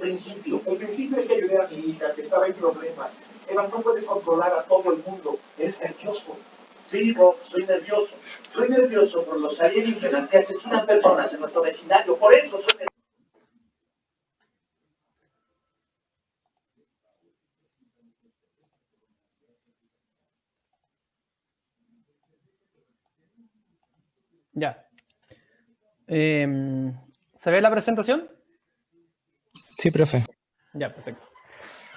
principio. El principio es que ayudé a mi hija, que estaba en problemas. Eva, no puede controlar a todo el mundo. Es nervioso. Sí, Rob, soy nervioso. Soy nervioso por los alienígenas que asesinan personas en nuestro vecindario. Por eso soy nervioso. Ya. ¿Se ve la presentación? Sí, profe. Ya, perfecto.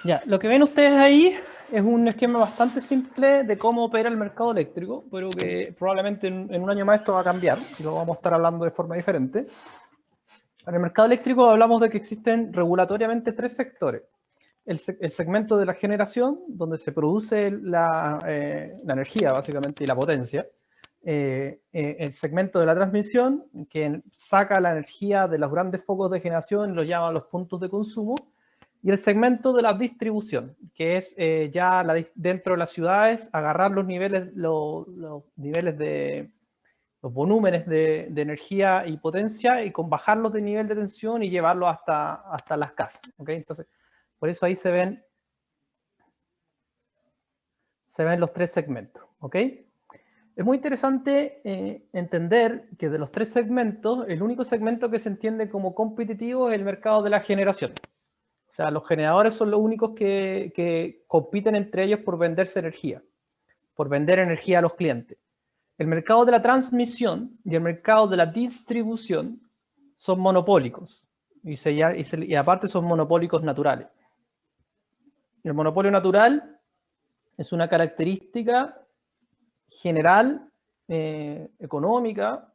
Ya, lo que ven ustedes ahí es un esquema bastante simple de cómo opera el mercado eléctrico, pero que probablemente en un año más esto va a cambiar y lo vamos a estar hablando de forma diferente. En el mercado eléctrico hablamos de que existen regulatoriamente tres sectores. El segmento de la generación, donde se produce la energía, básicamente, y la potencia. El segmento de la transmisión, que saca la energía de los grandes focos de generación y los llama a los puntos de consumo. Y el segmento de la distribución, que es ya dentro de las ciudades agarrar los niveles, los niveles de los volúmenes de energía y potencia y con bajarlos de nivel de tensión y llevarlos hasta las casas. ¿Okay? Entonces, por eso ahí se ven los tres segmentos. ¿Ok? Es muy interesante entender que de los tres segmentos, el único segmento que se entiende como competitivo es el mercado de la generación. O sea, los generadores son los únicos que compiten entre ellos por venderse energía, por vender energía a los clientes. El mercado de la transmisión y el mercado de la distribución son monopólicos. Y aparte son monopólicos naturales. El monopolio natural es una característica general, económica,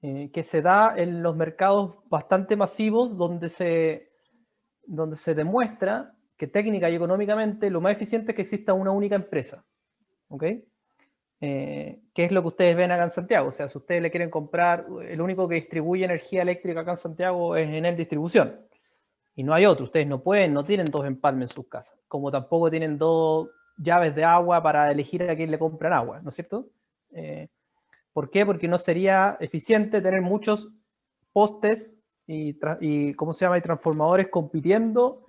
que se da en los mercados bastante masivos donde se demuestra que técnica y económicamente lo más eficiente es que exista una única empresa. ¿Ok? ¿Qué es lo que ustedes ven acá en Santiago? O sea, si ustedes le quieren comprar, el único que distribuye energía eléctrica acá en Santiago es Enel Distribución. Y no hay otro. Ustedes no tienen dos empalmes en sus casas. Como tampoco tienen dos llaves de agua para elegir a quién le compran agua, ¿no es cierto? ¿Por qué? Porque no sería eficiente tener muchos postes y ¿cómo se llama? Y transformadores compitiendo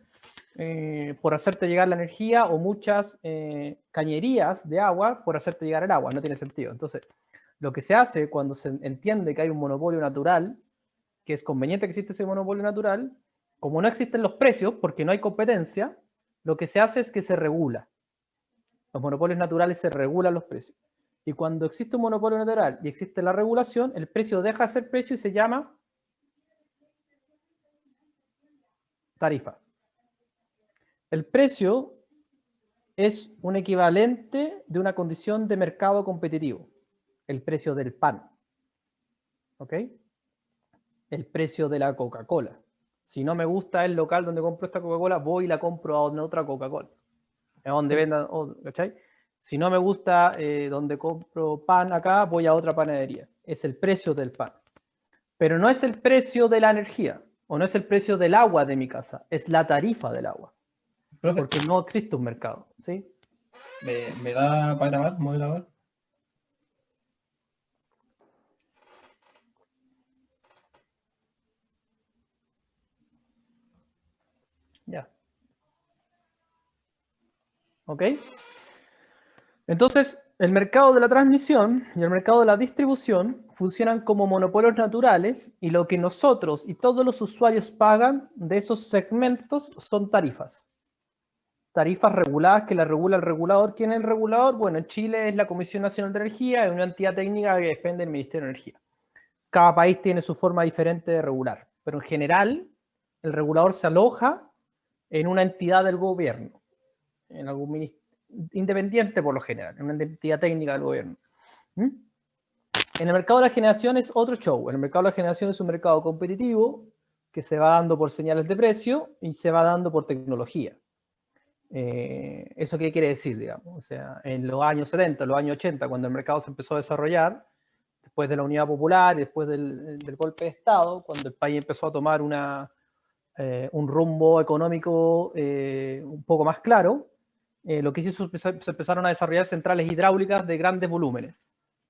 por hacerte llegar la energía o muchas cañerías de agua por hacerte llegar el agua. No tiene sentido. Entonces, lo que se hace cuando se entiende que hay un monopolio natural, que es conveniente que existe ese monopolio natural, como no existen los precios porque no hay competencia, lo que se hace es que se regula. Los monopolios naturales se regulan los precios. Y cuando existe un monopolio natural y existe la regulación, el precio deja de ser precio y se llama tarifa. El precio es un equivalente de una condición de mercado competitivo. El precio del pan. ¿Ok? El precio de la Coca-Cola. Si no me gusta el local donde compro esta Coca-Cola, voy y la compro a otra Coca-Cola. A donde vendan, ¿cachai? Si no me gusta donde compro pan acá, voy a otra panadería. Es el precio del pan. Pero no es el precio de la energía, o no es el precio del agua de mi casa, es la tarifa del agua. Profe, Porque no existe un mercado, ¿sí? ¿me da para grabar, moderador? Ya. ¿Ok? Entonces, el mercado de la transmisión y el mercado de la distribución funcionan como monopolios naturales y lo que nosotros y todos los usuarios pagan de esos segmentos son tarifas. Tarifas reguladas que la regula el regulador. ¿Quién es el regulador? Bueno, en Chile es la Comisión Nacional de Energía, es una entidad técnica que depende del Ministerio de Energía. Cada país tiene su forma diferente de regular, pero en general el regulador se aloja en una entidad del gobierno, en algún ministerio, independiente por lo general, en una entidad técnica del gobierno. En el mercado de la generación es otro show. En el mercado de la generación es un mercado competitivo que se va dando por señales de precio y se va dando por tecnología. ¿Eso qué quiere decir, digamos? O sea, en los años 70, los años 80, cuando el mercado se empezó a desarrollar, después de la Unidad Popular y después del golpe de Estado, cuando el país empezó a tomar un rumbo económico un poco más claro, lo que hizo se empezaron a desarrollar centrales hidráulicas de grandes volúmenes.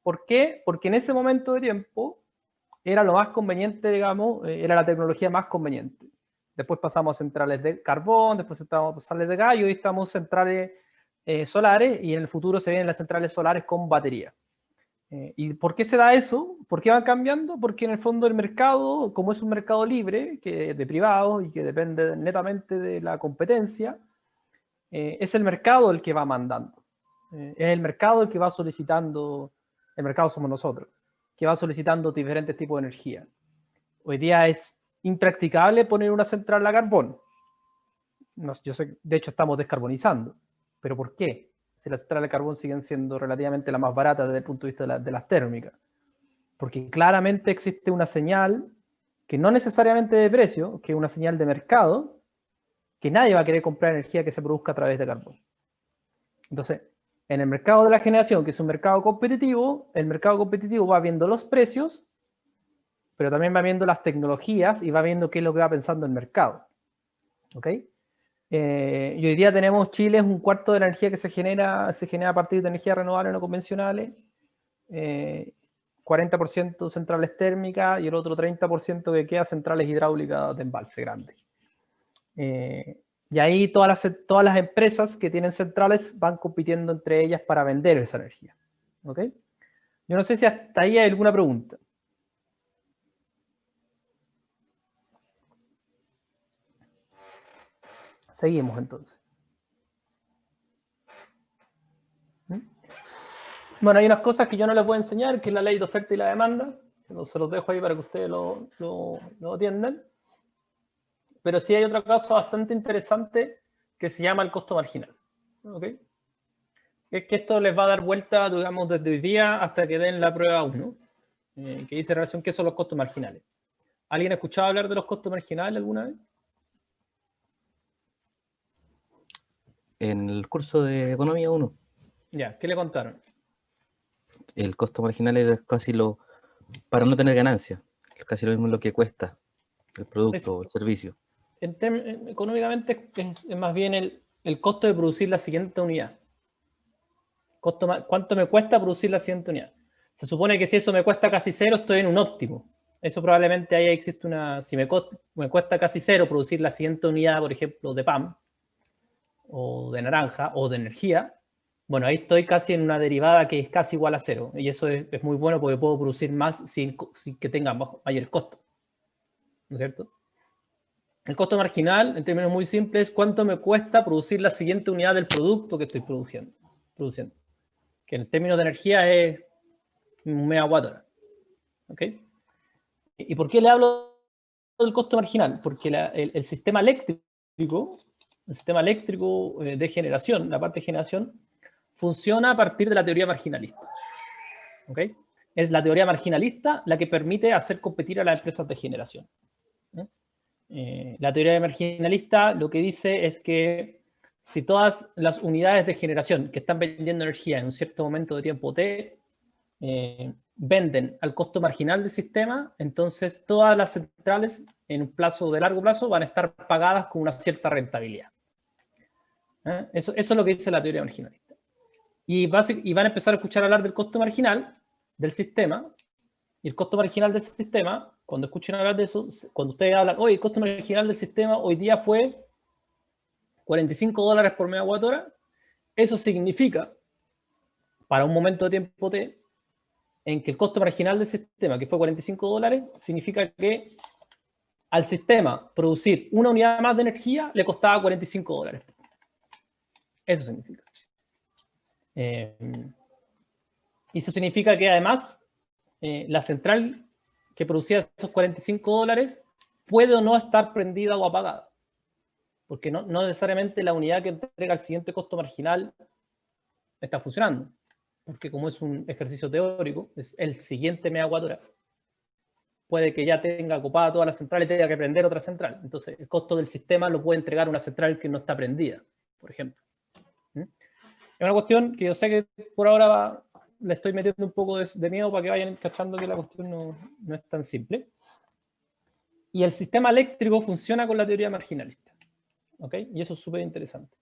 ¿Por qué? Porque en ese momento de tiempo era lo más conveniente, digamos, era la tecnología más conveniente. Después pasamos a centrales de carbón, después estamos a centrales de gas, y hoy estamos en centrales solares, y en el futuro se vienen las centrales solares con batería. ¿Y por qué se da eso? ¿Por qué van cambiando? Porque en el fondo el mercado, como es un mercado libre, que de privados y que depende netamente de la competencia, es el mercado el que va mandando. Es el mercado el que va solicitando, el mercado somos nosotros, que va solicitando diferentes tipos de energía. Hoy día es impracticable poner una central a carbón. Yo sé, de hecho estamos descarbonizando. ¿Pero por qué? Si las centrales de carbón siguen siendo relativamente la más barata desde el punto de vista de las térmicas. Porque claramente existe una señal, que no necesariamente de precio, que es una señal de mercado, que nadie va a querer comprar energía que se produzca a través de carbón. Entonces, en el mercado de la generación, que es un mercado competitivo, el mercado competitivo va viendo los precios, pero también va viendo las tecnologías y va viendo qué es lo que va pensando el mercado. ¿Ok? Y hoy día tenemos Chile, es un cuarto de la energía que se genera a partir de energías renovables no convencionales, 40% centrales térmicas y el otro 30% que queda centrales hidráulicas de embalse grande. Y ahí todas las empresas que tienen centrales van compitiendo entre ellas para vender esa energía. ¿Ok? Yo no sé si hasta ahí hay alguna pregunta. Seguimos entonces. Bueno, hay unas cosas que yo no les voy a enseñar, que es la ley de oferta y la demanda. Se los dejo ahí para que ustedes lo atiendan. Pero sí hay otra cosa bastante interesante que se llama el costo marginal. ¿Ok? Es que esto les va a dar vuelta, digamos, desde hoy día hasta que den la prueba 1, que dice en relación qué son los costos marginales. ¿Alguien ha escuchado hablar de los costos marginales alguna vez? En el curso de Economía 1, Ya, ¿qué le contaron? el costo marginal es casi para no tener ganancia, es casi lo mismo lo que cuesta el producto o el servicio. Económicamente es más bien el costo de producir la siguiente unidad. ¿Cuánto me cuesta producir la siguiente unidad? Se supone que si eso me cuesta casi cero, estoy en un óptimo. Eso probablemente ahí existe si me cuesta casi cero producir la siguiente unidad, por ejemplo, de pan, o de naranja, o de energía, bueno, ahí estoy casi en una derivada que es casi igual a cero. Y eso es muy bueno porque puedo producir más sin que tenga mayores costos. ¿No es cierto? El costo marginal, en términos muy simples, es cuánto me cuesta producir la siguiente unidad del producto que estoy produciendo. Que en términos de energía es un megawatt hora. ¿Ok? ¿Y por qué le hablo del costo marginal? Porque el sistema eléctrico de generación, la parte de generación, funciona a partir de la teoría marginalista. ¿Ok? Es la teoría marginalista la que permite hacer competir a las empresas de generación. La teoría marginalista lo que dice es que si todas las unidades de generación que están vendiendo energía en un cierto momento de tiempo T venden al costo marginal del sistema, entonces todas las centrales en un plazo de largo plazo van a estar pagadas con una cierta rentabilidad. Eso es lo que dice la teoría marginalista. Y van a empezar a escuchar hablar del costo marginal del sistema, y el costo marginal del sistema, cuando escuchen hablar de eso, cuando ustedes hablan, oye, el costo marginal del sistema hoy día fue $45 por megawatt hora, eso significa, para un momento de tiempo T, en que el costo marginal del sistema, que fue $45, significa que al sistema producir una unidad más de energía le costaba $45. Eso significa. Y eso significa que además la central que producía esos $45 puede o no estar prendida o apagada. Porque no necesariamente la unidad que entrega el siguiente costo marginal está funcionando. Porque como es un ejercicio teórico, es el siguiente megawatt hora. Puede que ya tenga ocupada toda la central y tenga que prender otra central. Entonces, el costo del sistema lo puede entregar una central que no está prendida, por ejemplo. Es una cuestión que yo sé que por ahora le estoy metiendo un poco de miedo para que vayan cachando que la cuestión no es tan simple. Y el sistema eléctrico funciona con la teoría marginalista. ¿Ok? Y eso es súper interesante.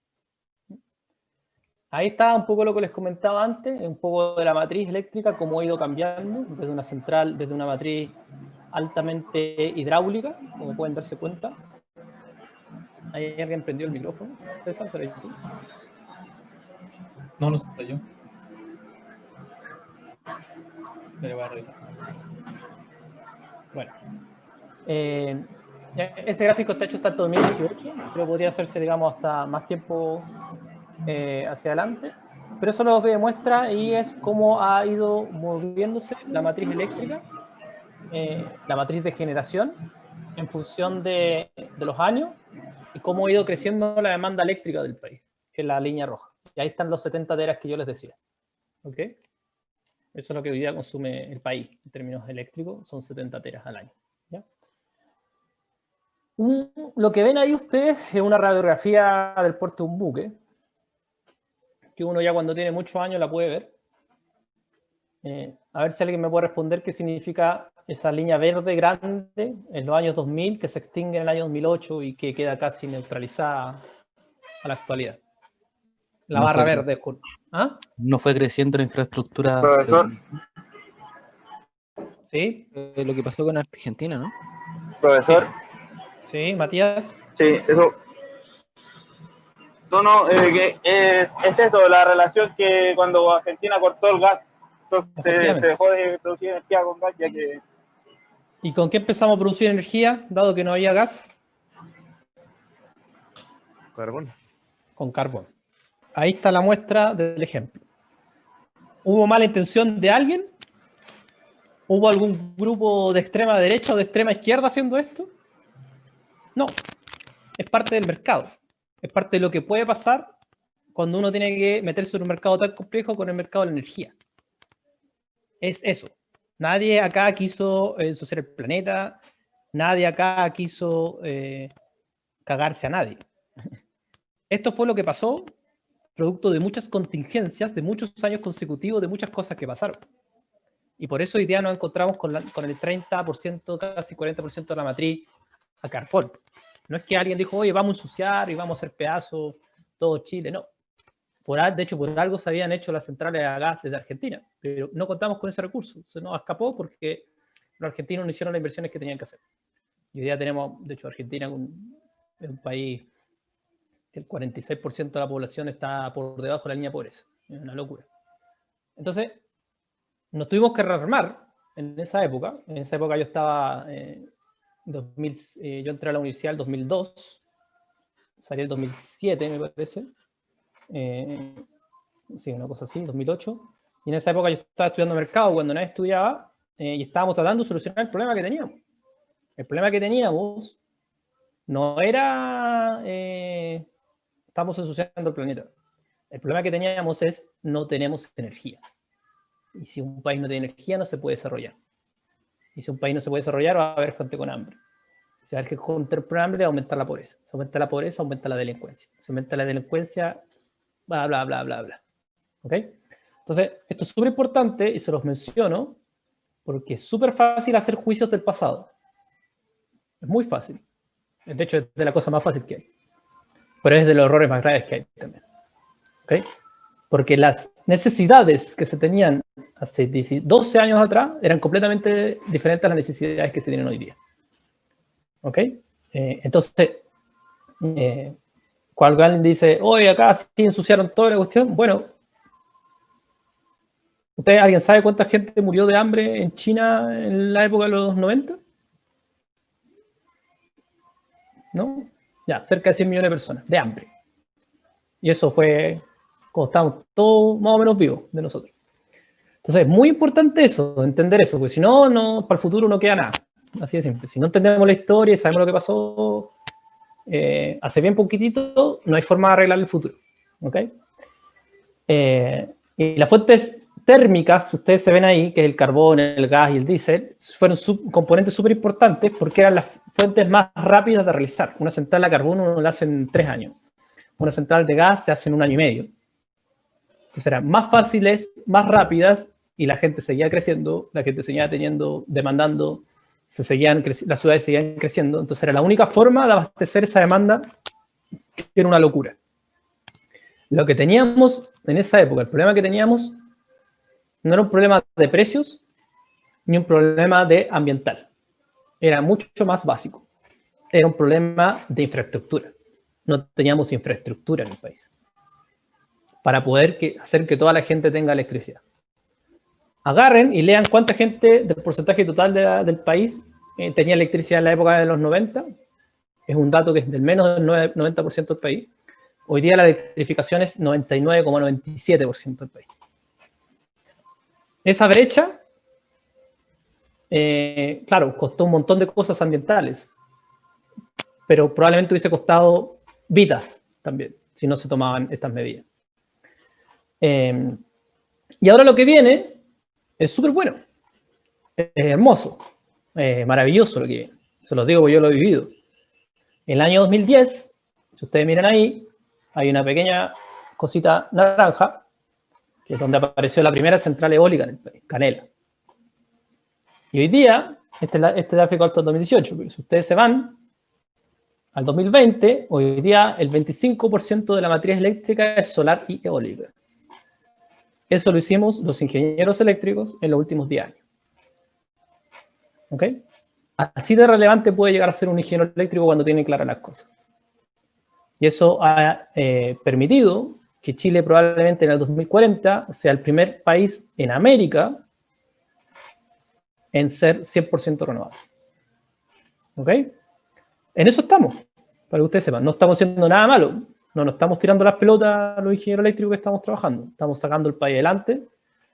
Ahí está un poco lo que les comentaba antes, un poco de la matriz eléctrica, cómo ha ido cambiando desde una central, desde una matriz altamente hidráulica, como pueden darse cuenta, ¿Hay alguien prendió el micrófono? César, ¿será tú? No, no soy yo. Pero voy a revisar. Bueno. Ese gráfico está hecho hasta el 2018, pero podría hacerse, digamos, hasta más tiempo hacia adelante. Pero eso lo que demuestra y es cómo ha ido moviéndose la matriz eléctrica, la matriz de generación, en función de los años, y cómo ha ido creciendo la demanda eléctrica del país, que es la línea roja. Y ahí están los 70 teras que yo les decía. ¿Ok? Eso es lo que hoy día consume el país en términos eléctricos, son 70 teras al año. ¿Ya? Lo que ven ahí ustedes es una radiografía del puerto de un buque, que uno ya cuando tiene muchos años la puede ver. A ver si alguien me puede responder qué significa esa línea verde grande en los años 2000, que se extingue en el año 2008 y que queda casi neutralizada a la actualidad. La No barra fue- verde. ¿Ah? No fue creciendo la infraestructura. Profesor. ¿Sí? Lo que pasó con Argentina, ¿no? Profesor, ¿Sí, Matías? sí, eso. No, que es eso, la relación que cuando Argentina cortó el gas, entonces se Efectivamente. dejó de producir energía con gas, ya que ¿Y con qué empezamos a producir energía, dado que no había gas? Carbón. Con carbón. Ahí está la muestra del ejemplo. ¿Hubo mala intención de alguien? ¿Hubo algún grupo de extrema derecha o de extrema izquierda haciendo esto? No. Es parte del mercado. Es parte de lo que puede pasar cuando uno tiene que meterse en un mercado tan complejo con el mercado de la energía. Es eso. Nadie acá quiso ensuciar el planeta. Nadie acá quiso cagarse a nadie. Esto fue lo que pasó, producto de muchas contingencias, de muchos años consecutivos, de muchas cosas que pasaron. Y por eso hoy día nos encontramos con el 30%, casi 40% de la matriz a carbón. No es que alguien dijo, oye, vamos a ensuciar y vamos a hacer pedazos todo Chile, no. De hecho, por algo se habían hecho las centrales a gas desde Argentina, pero no contamos con ese recurso. Se nos escapó porque los argentinos no hicieron las inversiones que tenían que hacer. Y hoy día tenemos, de hecho, Argentina es un país que el 46% de la población está por debajo de la línea de pobreza. Es una locura. Entonces, nos tuvimos que rearmar en esa época. En esa época yo estaba, yo entré a la universidad en el 2002, salí en el 2007, me parece. Sí, una cosa así, 2008. Y en esa época yo estaba estudiando mercado cuando nadie estudiaba y estábamos tratando de solucionar el problema que teníamos. El problema que teníamos no era estamos ensuciando el planeta. El problema que teníamos es no tenemos energía. Y si un país no tiene energía, no se puede desarrollar. Y si un país no se puede desarrollar, va a haber gente con hambre. Si va a haber gente con hambre, va a aumentar la pobreza. Si aumenta la pobreza, aumenta la delincuencia. Si aumenta la delincuencia, bla, bla, bla, bla, bla. ¿Ok? Entonces, esto es súper importante y se los menciono porque es súper fácil hacer juicios del pasado. Es muy fácil. De hecho, es de la cosa más fácil que hay. Pero es de los errores más graves que hay también. ¿Ok? Porque las necesidades que se tenían hace 12 años atrás eran completamente diferentes a las necesidades que se tienen hoy día. ¿Ok? Entonces, cuando alguien dice, oye, acá sí ensuciaron toda la cuestión, bueno, ¿alguien sabe cuánta gente murió de hambre en China en la época de los 90? ¿No? Ya, cerca de 100 millones de personas, de hambre. Y eso fue cuando estábamos todos más o menos vivos de nosotros. Entonces, es muy importante eso, entender eso, porque si no, para el futuro no queda nada. Así de simple. Si no entendemos la historia y sabemos lo que pasó hace bien poquitito, no hay forma de arreglar el futuro. ¿Ok? Y las fuentes térmicas, ustedes se ven ahí, que es el carbón, el gas y el diésel, fueron componentes súper importantes porque eran las fuentes más rápidas de realizar. Una central a carbón uno la hace en 3 años. Una central de gas se hace en 1 año y medio. Entonces eran más fáciles, más rápidas, y la gente seguía creciendo, la gente seguía demandando, las ciudades seguían creciendo. Entonces era la única forma de abastecer esa demanda, que era una locura. Lo que teníamos en esa época, el problema que teníamos, no era un problema de precios, ni un problema de ambiental. Era mucho más básico. Era un problema de infraestructura. no teníamos infraestructura en el país para poder hacer que toda la gente tenga electricidad. Agarren y lean cuánta gente del porcentaje total del país tenía electricidad en la época de los 90. Es un dato que es del menos del 90% del país. Hoy día la electrificación es 99,97% del país. Esa brecha, claro, costó un montón de cosas ambientales, pero probablemente hubiese costado vidas también, si no se tomaban estas medidas. Y ahora lo que viene es súper bueno, es hermoso, maravilloso lo que viene. Se los digo porque yo lo he vivido. En el año 2010, si ustedes miran ahí, hay una pequeña cosita naranja, que es donde apareció la primera central eólica en el país, Canela. Y hoy día, este es el gráfico alto del 2018, pero si ustedes se van al 2020, hoy día el 25% de la matriz eléctrica es solar y eólica. Eso lo hicimos los ingenieros eléctricos en los últimos 10 años. ¿Ok? Así de relevante puede llegar a ser un ingeniero eléctrico cuando tiene claras las cosas. Y eso ha permitido que Chile probablemente en el 2040 sea el primer país en América en ser 100% renovable. ¿Ok? En eso estamos, para que ustedes sepan. No estamos haciendo nada malo. No nos estamos tirando las pelotas a los ingenieros eléctricos que estamos trabajando. Estamos sacando el país adelante,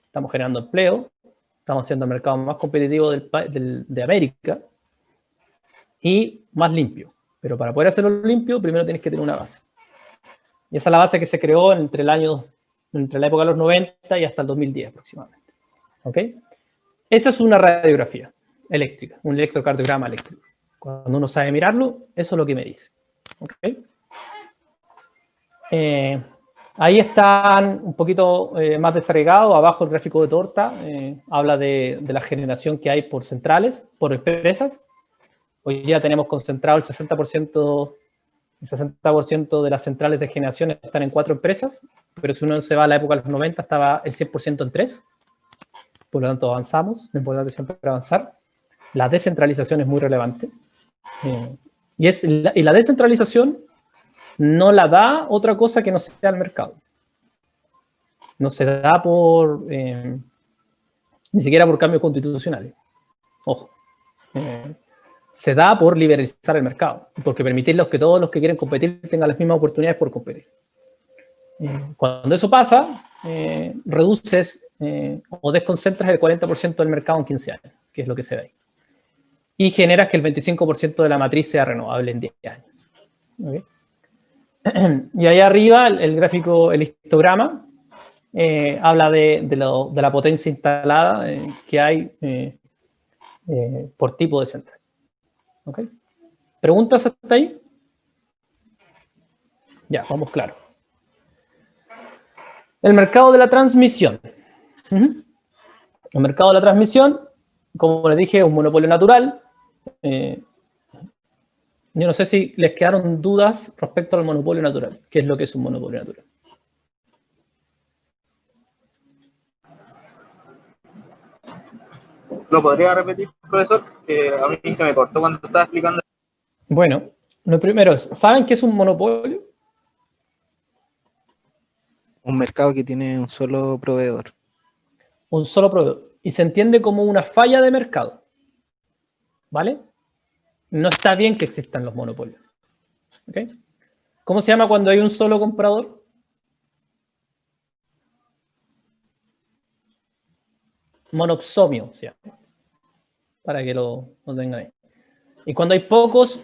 estamos generando empleo, estamos haciendo el mercado más competitivo de América y más limpio. Pero para poder hacerlo limpio, primero tienes que tener una base. Y esa es la base que se creó entre la época de los 90 y hasta el 2010 aproximadamente. ¿Ok? Esa es una radiografía eléctrica, un electrocardiograma eléctrico. Cuando uno sabe mirarlo, eso es lo que me dice. ¿Ok? Ahí están un poquito más desagregados. Abajo el gráfico de torta habla de la generación que hay por centrales, por empresas. Hoy día tenemos concentrado el 60% de las centrales de generación están en 4 empresas, pero si uno se va a la época de los 90 estaba el 100% en 3. Por lo tanto avanzamos, lo importante es siempre avanzar. La descentralización es muy relevante. Y la descentralización no la da otra cosa que no sea el mercado. No se da ni siquiera por cambios constitucionales. Ojo. Se da por liberalizar el mercado, porque permitirlos que todos los que quieren competir tengan las mismas oportunidades por competir. Cuando eso pasa, reduces o desconcentras el 40% del mercado en 15 años, que es lo que se ve ahí. Y generas que el 25% de la matriz sea renovable en 10 años. ¿Okay? Y ahí arriba, el gráfico, el histograma, habla de la potencia instalada que hay por tipo de central. ¿Ok? ¿Preguntas hasta ahí? Ya, vamos claro. El mercado de la transmisión. El mercado de la transmisión, como les dije, es un monopolio natural. Yo no sé si les quedaron dudas respecto al monopolio natural. ¿Qué es lo que es un monopolio natural? ¿Lo podría repetir, profesor? A mí se me cortó cuando estaba explicando. Bueno, lo primero es, ¿saben qué es un monopolio? Un mercado que tiene un solo proveedor. Un solo proveedor. Y se entiende como una falla de mercado. ¿Vale? No está bien que existan los monopolios. ¿Ok? ¿Cómo se llama cuando hay un solo comprador? Monopsomio, se llama. Para que lo tengan ahí. Y cuando hay pocos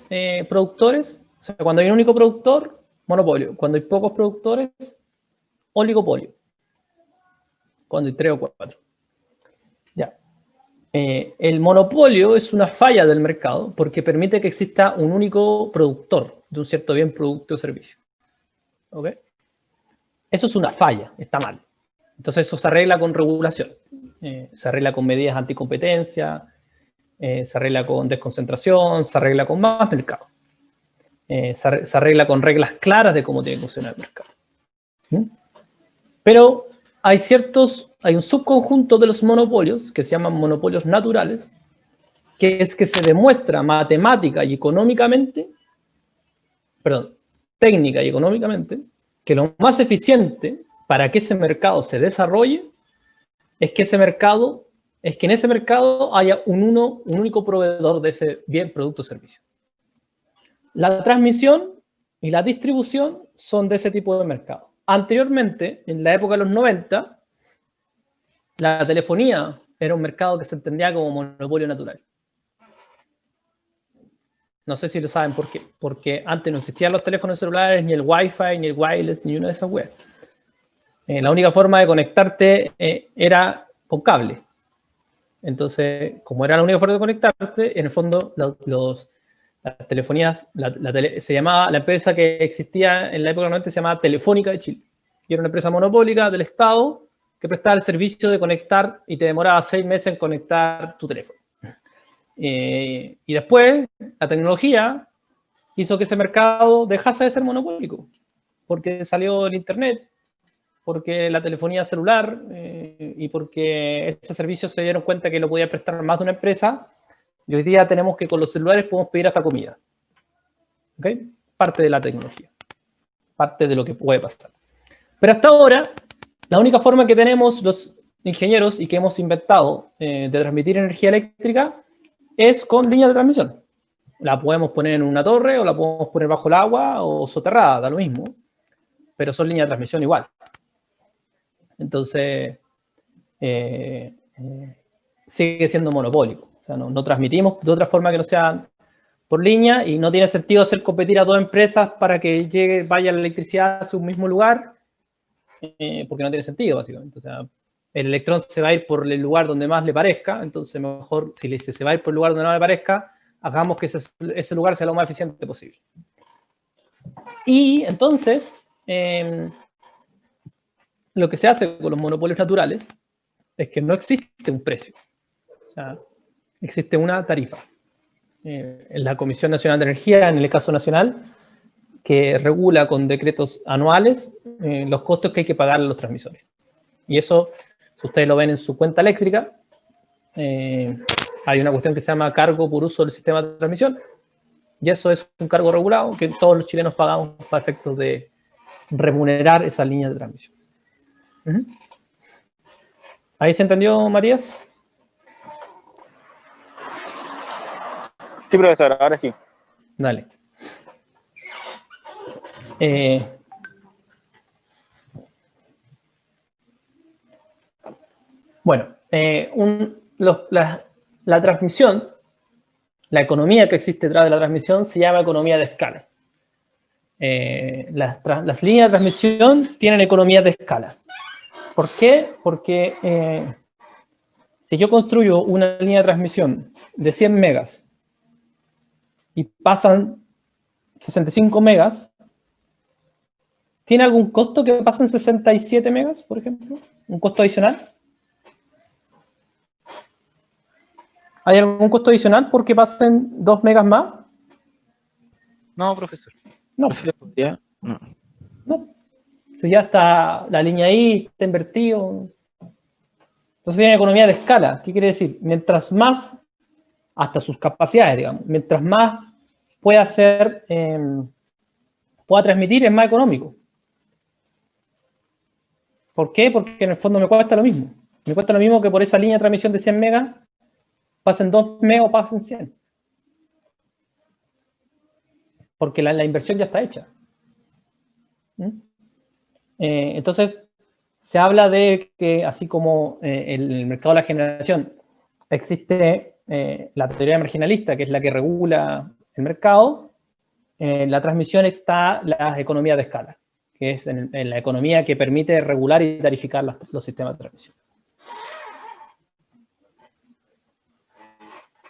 productores, o sea, cuando hay un único productor, monopolio. Cuando hay pocos productores, oligopolio. Cuando hay 3 o 4. Ya. El monopolio es una falla del mercado porque permite que exista un único productor de un cierto bien, producto o servicio. ¿Ok? Eso es una falla, está mal. Entonces eso se arregla con regulación. Se arregla con medidas anticompetencia, se arregla con desconcentración, se arregla con más mercado. Se arregla con reglas claras de cómo tiene que funcionar el mercado. Pero hay un subconjunto de los monopolios que se llaman monopolios naturales, que es que se demuestra matemática y económicamente, técnica y económicamente, que lo más eficiente para que ese mercado se desarrolle es que en ese mercado haya un único proveedor de ese bien, producto o servicio. La transmisión y la distribución son de ese tipo de mercado. Anteriormente, en la época de los 90, la telefonía era un mercado que se entendía como monopolio natural. No sé si lo saben por qué. Porque antes no existían los teléfonos celulares, ni el Wi-Fi, ni el wireless, ni una de esas webs. La única forma de conectarte era con cable. Entonces, como era la única forma de conectarte, en el fondo las telefonías, se llamaba, la empresa que existía en la época del 90 se llamaba Telefónica de Chile. Y era una empresa monopólica del Estado que prestaba el servicio de conectar y te demoraba 6 meses en conectar tu teléfono. Y después, la tecnología hizo que ese mercado dejase de ser monopólico, porque salió el Internet, porque la telefonía celular y porque ese servicio se dieron cuenta que lo podía prestar más de una empresa. Y hoy día tenemos que con los celulares podemos pedir hasta comida. ¿Ok? Parte de la tecnología. Parte de lo que puede pasar. Pero hasta ahora, la única forma que tenemos los ingenieros y que hemos inventado de transmitir energía eléctrica es con línea de transmisión. La podemos poner en una torre o la podemos poner bajo el agua o soterrada, da lo mismo. Pero son líneas de transmisión igual. Entonces, sigue siendo monopólico. O sea, no transmitimos de otra forma que no sea por línea y no tiene sentido hacer competir a dos empresas para que vaya la electricidad a su mismo lugar, porque no tiene sentido, básicamente. O sea, el electrón se va a ir por el lugar donde más le parezca, entonces mejor, si se va a ir por el lugar donde no le parezca, hagamos que ese lugar sea lo más eficiente posible. Y entonces, lo que se hace con los monopolios naturales es que no existe un precio. O sea, existe una tarifa. En la Comisión Nacional de Energía, en el caso nacional, que regula con decretos anuales los costos que hay que pagar a los transmisores. Y eso, si ustedes lo ven en su cuenta eléctrica, hay una cuestión que se llama cargo por uso del sistema de transmisión, y eso es un cargo regulado que todos los chilenos pagamos para efectos de remunerar esa línea de transmisión. ¿Ahí se entendió, Matías? Sí, profesor, ahora sí. Dale. Bueno, la transmisión, la economía que existe detrás de la transmisión se llama economía de escala. Las líneas de transmisión tienen economía de escala. ¿Por qué? Porque si yo construyo una línea de transmisión de 100 megas y pasan 65 megas, ¿tiene algún costo que pasen 67 megas, por ejemplo? ¿Un costo adicional? ¿Hay algún costo adicional porque pasen 2 megas más? No, profesor. No. ¿Ya? No. Si ya está la línea ahí, está invertido. Entonces tiene economía de escala. ¿Qué quiere decir? Mientras más, hasta sus capacidades, digamos, mientras más pueda transmitir, es más económico. ¿Por qué? Porque en el fondo me cuesta lo mismo. Me cuesta lo mismo que por esa línea de transmisión de 100 megas pasen 2 megas o pasen 100. Porque la inversión ya está hecha. Entonces, se habla de que así como en el mercado de la generación existe la teoría marginalista, que es la que regula el mercado, en la transmisión está la economía de escala, que es en la economía que permite regular y tarificar los sistemas de transmisión.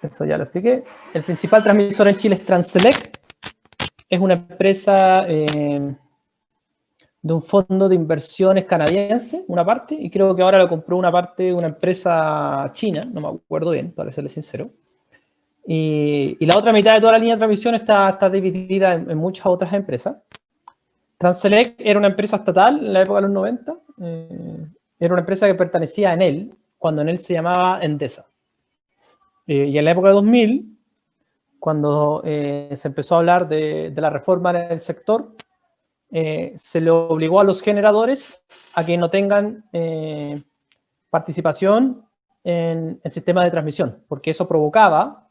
Eso ya lo expliqué. El principal transmisor en Chile es Transelec. Es una empresa de un fondo de inversiones canadiense, una parte, y creo que ahora lo compró una parte una empresa china, no me acuerdo bien, para serles sincero. Y la otra mitad de toda la línea de transmisión está dividida en muchas otras empresas. Transelec era una empresa estatal en la época de los 90. Era una empresa que pertenecía a Enel, cuando Enel se llamaba Endesa. Y en la época de 2000, cuando se empezó a hablar de la reforma en el sector, se le obligó a los generadores a que no tengan participación en el sistema de transmisión, porque eso provocaba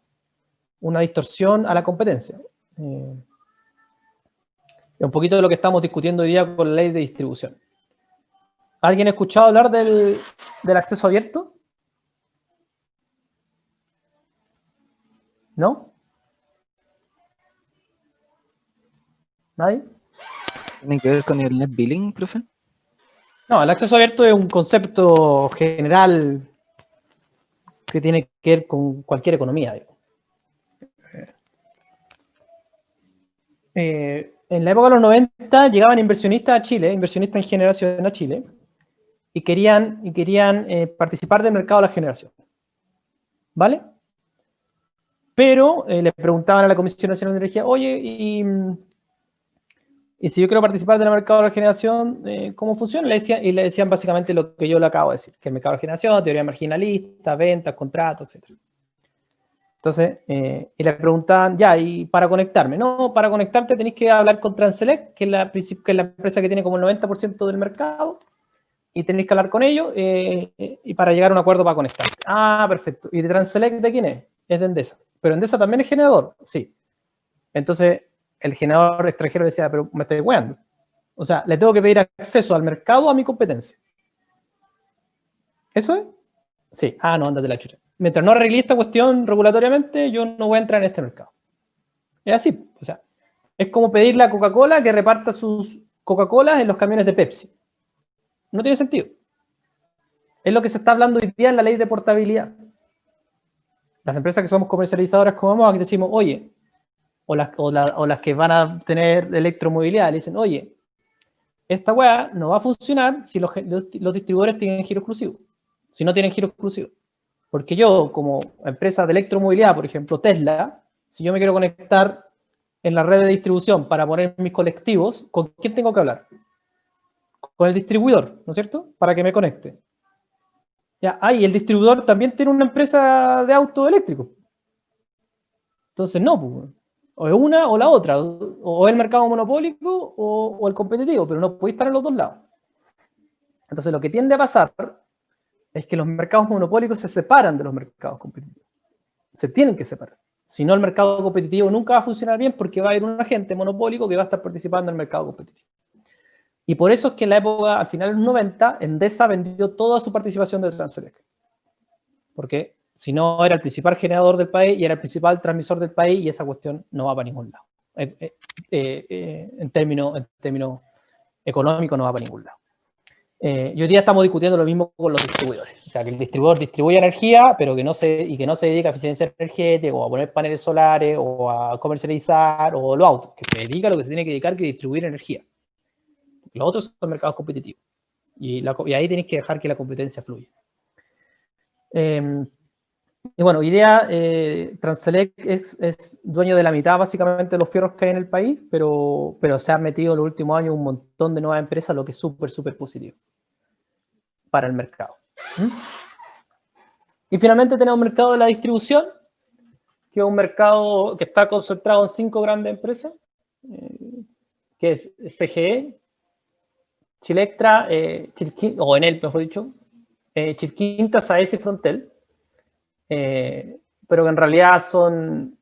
una distorsión a la competencia. Un poquito de lo que estamos discutiendo hoy día con la ley de distribución. ¿Alguien ha escuchado hablar del acceso abierto? ¿No? ¿Nadie? ¿Tiene que ver con el net billing, profe? No, el acceso abierto es un concepto general que tiene que ver con cualquier economía. En la época de los 90 llegaban inversionistas a Chile, inversionistas en generación a Chile, y querían participar del mercado de la generación. ¿Vale? Pero le preguntaban a la Comisión Nacional de Energía, oye, y si yo quiero participar del mercado de la generación, ¿cómo funciona? Y le decían básicamente lo que yo le acabo de decir, que el mercado de la generación, teoría marginalista, ventas, contratos, etc. Entonces, y le preguntaban, ya, ¿y para conectarme? No, para conectarte tenés que hablar con Transelec, que es la empresa que tiene como el 90% del mercado, y tenéis que hablar con ellos y para llegar a un acuerdo para conectarte. Ah, perfecto. ¿Y de Transelec de quién es? Es de Endesa. ¿Pero Endesa también es generador? Sí. Entonces, el generador extranjero decía, pero me estoy weando. O sea, le tengo que pedir acceso al mercado a mi competencia. ¿Eso es? Sí. Ah, no, ándate la chucha. Mientras no arregle esta cuestión regulatoriamente, yo no voy a entrar en este mercado. Es así. O sea, es como pedirle a Coca-Cola que reparta sus Coca-Colas en los camiones de Pepsi. No tiene sentido. Es lo que se está hablando hoy día en la ley de portabilidad. Las empresas que somos comercializadoras como vamos, aquí decimos, oye, o las que van a tener electromovilidad, le dicen, oye, esta weá no va a funcionar si los distribuidores tienen giro exclusivo. Si no tienen giro exclusivo. Porque yo, como empresa de electromovilidad, por ejemplo, Tesla, si yo me quiero conectar en la red de distribución para poner mis colectivos, ¿con quién tengo que hablar? Con el distribuidor, ¿no es cierto? Para que me conecte. Ya, y el distribuidor también tiene una empresa de auto eléctrico. Entonces, no, pues, o es una o la otra, o el mercado monopólico o el competitivo, pero no puede estar en los dos lados. Entonces, lo que tiende a pasar es que los mercados monopólicos se separan de los mercados competitivos. Se tienen que separar. Si no, el mercado competitivo nunca va a funcionar bien porque va a haber un agente monopólico que va a estar participando en el mercado competitivo. Y por eso es que en la época, al final de los 90, Endesa vendió toda su participación de Transelec. Porque si no, era el principal generador del país y era el principal transmisor del país y esa cuestión no va para ningún lado. En términos económicos no va para ningún lado. Y hoy día estamos discutiendo lo mismo con los distribuidores. O sea, que el distribuidor distribuye energía, pero que no se dedica a eficiencia energética, o a poner paneles solares, o a comercializar, o los autos, que se dedica a lo que se tiene que dedicar, que es distribuir energía. Los otros son mercados competitivos. Y ahí tenéis que dejar que la competencia fluya. Y bueno, hoy día Transelec es dueño de la mitad básicamente de los fierros que hay en el país, pero se han metido en los últimos años un montón de nuevas empresas, lo que es súper positivo para el mercado. Y finalmente tenemos el mercado de la distribución, que es un mercado que está concentrado en 5 grandes empresas, que es CGE, Chilectra, o Enel, mejor dicho, Chilquinta, Saesa y Frontel, pero que en realidad son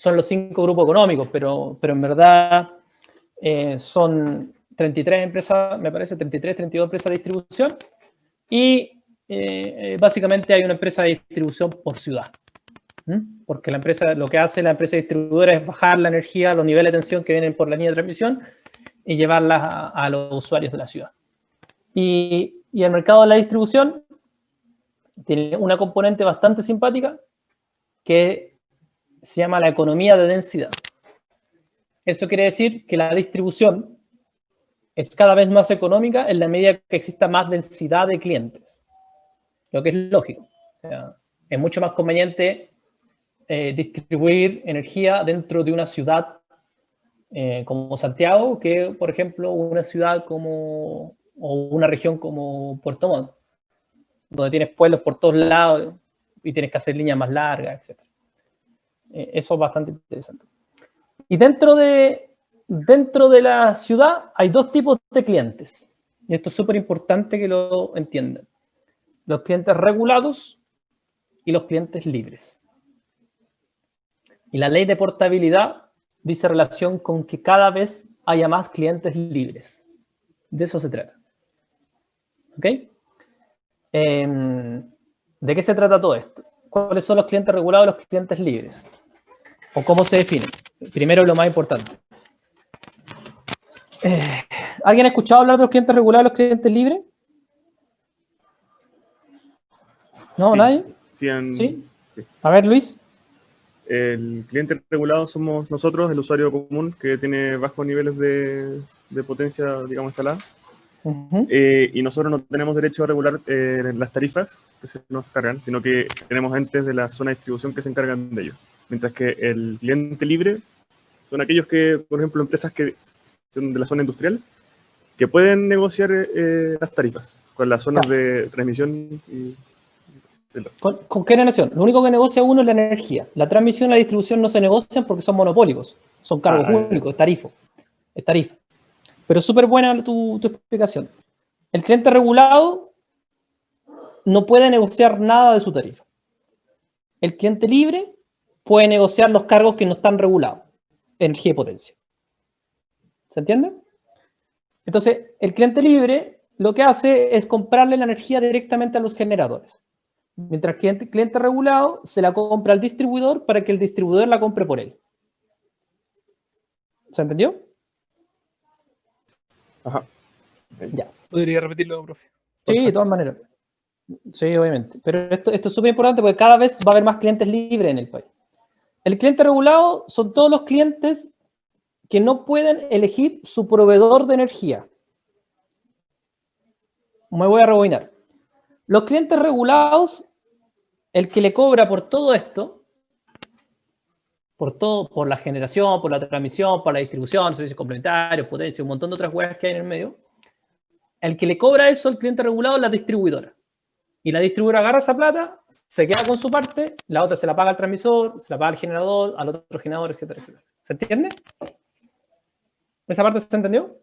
los 5 grupos económicos, pero en verdad son 33 empresas, me parece, 33, 32 empresas de distribución, y básicamente hay una empresa de distribución por ciudad. Porque la empresa, lo que hace la empresa distribuidora es bajar la energía, los niveles de tensión que vienen por la línea de transmisión y llevarlas a los usuarios de la ciudad. Y el mercado de la distribución tiene una componente bastante simpática que se llama la economía de densidad. Eso quiere decir que la distribución es cada vez más económica en la medida que exista más densidad de clientes. Lo que es lógico. O sea, es mucho más conveniente distribuir energía dentro de una ciudad como Santiago que, por ejemplo, una ciudad o una región como Puerto Montt, donde tienes pueblos por todos lados y tienes que hacer líneas más largas, etc. Eso es bastante interesante. Y dentro de dentro de la ciudad hay dos tipos de clientes. Y esto es súper importante que lo entiendan. Los clientes regulados y los clientes libres. Y la ley de portabilidad dice relación con que cada vez haya más clientes libres. De eso se trata. ¿Ok? ¿De qué se trata todo esto? ¿Cuáles son los clientes regulados y los clientes libres? ¿O cómo se definen? Primero, lo más importante. ¿Alguien ha escuchado hablar de los clientes regulados y los clientes libres? ¿No? Sí. ¿Nadie? Sí. A ver, Luis. El cliente regulado somos nosotros, el usuario común que tiene bajos niveles de potencia, digamos, instalada. Uh-huh. Y nosotros no tenemos derecho a regular las tarifas que se nos cargan, sino que tenemos entes de la zona de distribución que se encargan de ello. Mientras que el cliente libre son aquellos que, por ejemplo, empresas que son de la zona industrial, que pueden negociar las tarifas con las zonas de transmisión y... ¿Con qué relación? Lo único que negocia uno es la energía. La transmisión y la distribución no se negocian porque son monopólicos. Son cargos únicos, es tarifa. Es tarifa. Pero es súper buena tu explicación. El cliente regulado no puede negociar nada de su tarifa. El cliente libre puede negociar los cargos que no están regulados. Energía y potencia. ¿Se entiende? Entonces, el cliente libre lo que hace es comprarle la energía directamente a los generadores. Mientras que el cliente regulado se la compra al distribuidor para que el distribuidor la compre por él. ¿Se entendió? Ajá. Ya. ¿Podría repetirlo, profe? Sí, de todas maneras. Sí, obviamente. Pero esto es súper importante porque cada vez va a haber más clientes libres en el país. El cliente regulado son todos los clientes que no pueden elegir su proveedor de energía. Me voy a rebobinar. Los clientes regulados, el que le cobra por todo esto, por la generación, por la transmisión, por la distribución, servicios complementarios, potencia, un montón de otras huevas que hay en el medio, el que le cobra eso al cliente regulado es la distribuidora. Y la distribuidora agarra esa plata, se queda con su parte, la otra se la paga al transmisor, se la paga al generador, al otro generador, etcétera, etcétera. ¿Se entiende? ¿Esa parte se entendió?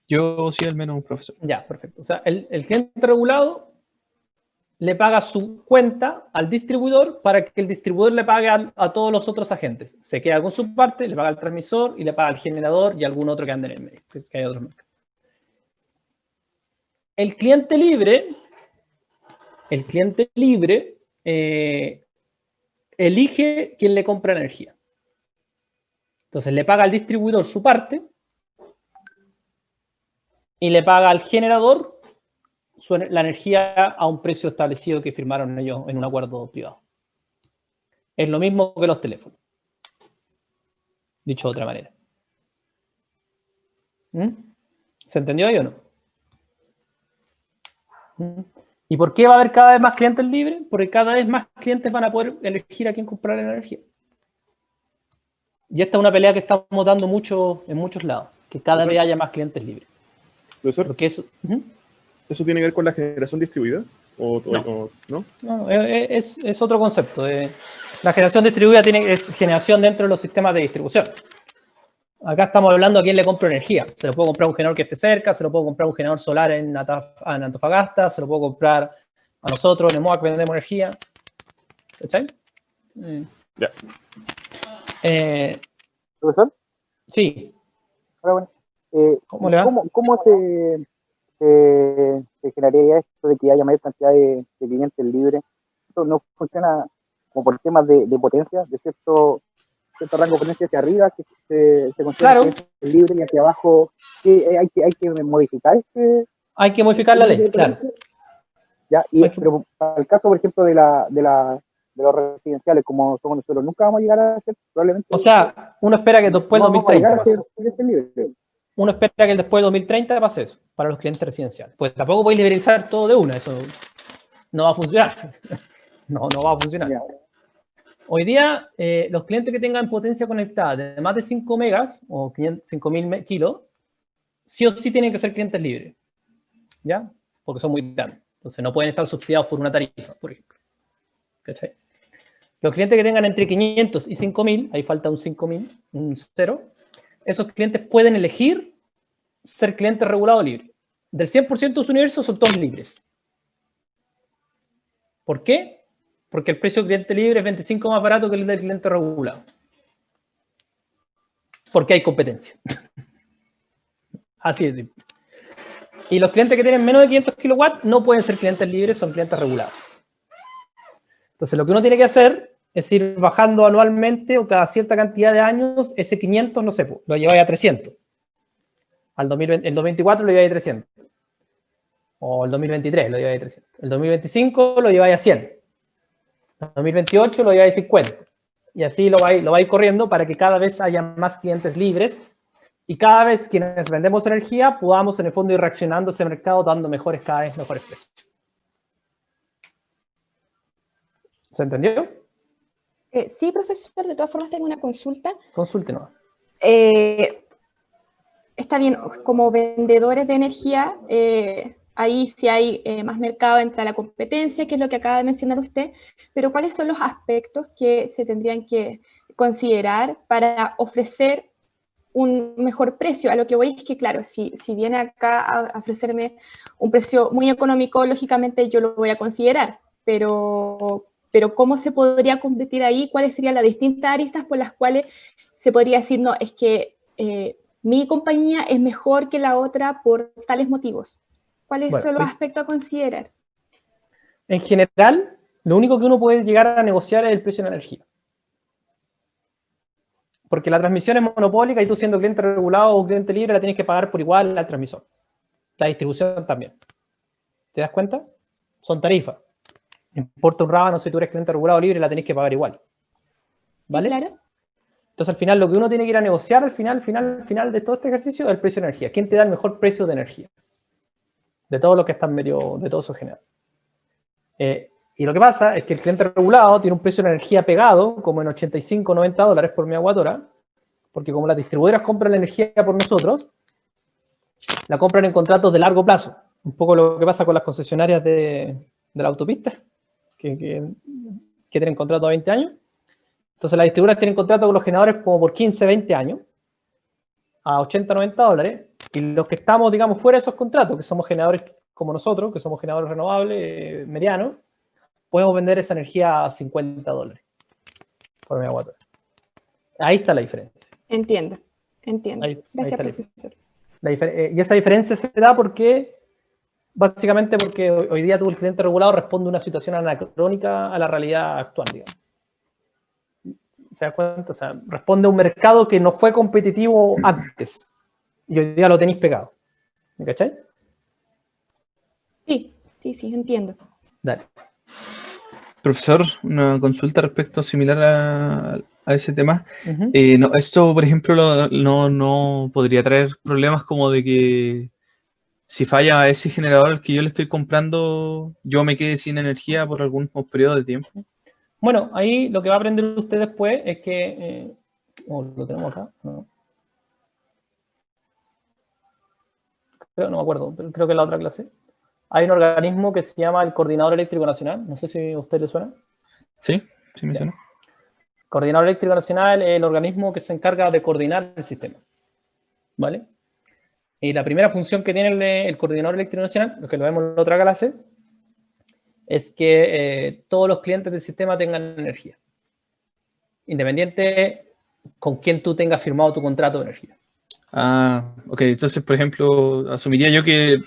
Yo sí, al menos, profesor. Ya, perfecto. O sea, el cliente regulado le paga su cuenta al distribuidor para que el distribuidor le pague a todos los otros agentes. Se queda con su parte, le paga al transmisor y le paga al generador y algún otro que ande en el medio, que hay otros mercados. El cliente libre elige quién le compra energía. Entonces le paga al distribuidor su parte y le paga al generador la energía a un precio establecido que firmaron ellos en un acuerdo privado. Es lo mismo que los teléfonos. Dicho de otra manera. ¿Se entendió ahí o no? ¿Y por qué va a haber cada vez más clientes libres? Porque cada vez más clientes van a poder elegir a quién comprar la energía. Y esta es una pelea que estamos dando mucho en muchos lados, que cada vez haya más clientes libres. Profesor, Porque eso, ¿eso tiene que ver con la generación distribuida? No, es otro concepto. La generación distribuida es generación dentro de los sistemas de distribución. Acá estamos hablando a quién le compro energía. Se lo puedo comprar a un generador que esté cerca, se lo puedo comprar a un generador solar en Antofagasta, se lo puedo comprar a nosotros, en EMOA, que vendemos energía. ¿Cachai? Ya. ¿Profesor? Sí. Ahora, bueno, ¿Cómo le va? ¿Cómo se generaría esto de que haya mayor cantidad de clientes libres? Esto no funciona como por temas de potencia, de cierto rango de potencia hacia arriba, que se considera Claro. que es libre, y hacia abajo que hay que modificar Hay que modificar la ley, claro. Ya, pero para el caso, por ejemplo, de los residenciales, como somos nosotros, nunca vamos a llegar a ser probablemente. O sea, uno espera que después del no vamos a llegar 2030 a ser libres. uno espera que después del 2030 pase eso, para los clientes residenciales. Pues tampoco podéis liberalizar todo de una, eso no va a funcionar. No va a funcionar. Ya. Hoy día, los clientes que tengan potencia conectada de más de 5 megas o 5.000 kilos, sí o sí tienen que ser clientes libres. ¿Ya? Porque son muy grandes. Entonces no pueden estar subsidiados por una tarifa, por ejemplo. ¿Cachai? Los clientes que tengan entre 500 y 5.000, ahí falta un 5.000, un 0, esos clientes pueden elegir ser clientes regulados libres. Del 100% de su universo son todos libres. ¿Por qué? Porque el precio del cliente libre es 25 más barato que el del cliente regulado. Porque hay competencia. Así de simple. Y los clientes que tienen menos de 500 kilowatts no pueden ser clientes libres, son clientes regulados. Entonces, lo que uno tiene que hacer es ir bajando anualmente o cada cierta cantidad de años ese 500, no sé, lo lleváis a 300. El 2024 lo lleváis a 300. O el 2023 lo lleváis a 300. El 2025 lo lleváis a 100. El 2028 lo lleváis a 50. Y así lo vais corriendo para que cada vez haya más clientes libres y cada vez quienes vendemos energía podamos en el fondo ir reaccionando a ese mercado dando cada vez mejores precios. ¿Se entendió? Sí, profesor, de todas formas tengo una consulta. Consúltenos. Está bien, como vendedores de energía, ahí sí hay más mercado entre la competencia, que es lo que acaba de mencionar usted, pero ¿cuáles son los aspectos que se tendrían que considerar para ofrecer un mejor precio? A lo que voy es que, claro, si viene acá a ofrecerme un precio muy económico, lógicamente yo lo voy a considerar, pero ¿cómo se podría competir ahí? ¿Cuáles serían las distintas aristas por las cuales se podría decir, no, es que mi compañía es mejor que la otra por tales motivos? ¿Cuáles son los aspectos a considerar? En general, lo único que uno puede llegar a negociar es el precio de la energía. Porque la transmisión es monopólica y tú siendo cliente regulado o cliente libre la tienes que pagar por igual al transmisor. La distribución también. ¿Te das cuenta? Son tarifas. No importa un rábano si tú eres cliente regulado o libre, la tenés que pagar igual. ¿Vale? Sí, claro. Entonces al final lo que uno tiene que ir a negociar al final de todo este ejercicio es el precio de energía. ¿Quién te da el mejor precio de energía? De todos los que están medio, de todo eso general. Y lo que pasa es que el cliente regulado tiene un precio de energía pegado, como en 85 o 90 dólares por megawatt-hora, porque como las distribuidoras compran la energía por nosotros, la compran en contratos de largo plazo. Un poco lo que pasa con las concesionarias de la autopista, que tienen contrato a 20 años. Entonces las distribuidoras tienen contrato con los generadores como por 15, 20 años, a 80, 90 dólares, y los que estamos, digamos, fuera de esos contratos, que somos generadores como nosotros, que somos generadores renovables, medianos, podemos vender esa energía a 50 dólares por megawatt hora. Ahí está la diferencia. Entiendo. Gracias, profesor. Y esa diferencia se da básicamente porque hoy día tú, el cliente regulado, responde a una situación anacrónica a la realidad actual, digamos. ¿Se da cuenta? O sea, responde a un mercado que no fue competitivo antes. Y hoy día lo tenéis pegado. ¿Me cachai? Sí, entiendo. Dale. Profesor, una consulta respecto similar a ese tema. Uh-huh. No, esto, por ejemplo, no podría traer problemas como de que si falla ese generador al que yo le estoy comprando, yo me quede sin energía por algún periodo de tiempo. Bueno, ahí lo que va a aprender usted después es que... lo tenemos acá, ¿no? No me acuerdo, pero creo que es la otra clase. Hay un organismo que se llama el Coordinador Eléctrico Nacional. No sé si a usted le suena. Sí, sí me suena. Coordinador Eléctrico Nacional es el organismo que se encarga de coordinar el sistema. ¿Vale? Y la primera función que tiene el Coordinador Eléctrico Nacional, lo que lo vemos en la otra clase, es que todos los clientes del sistema tengan energía. Independiente con quién tú tengas firmado tu contrato de energía. Ah, ok. Entonces, por ejemplo, asumiría yo que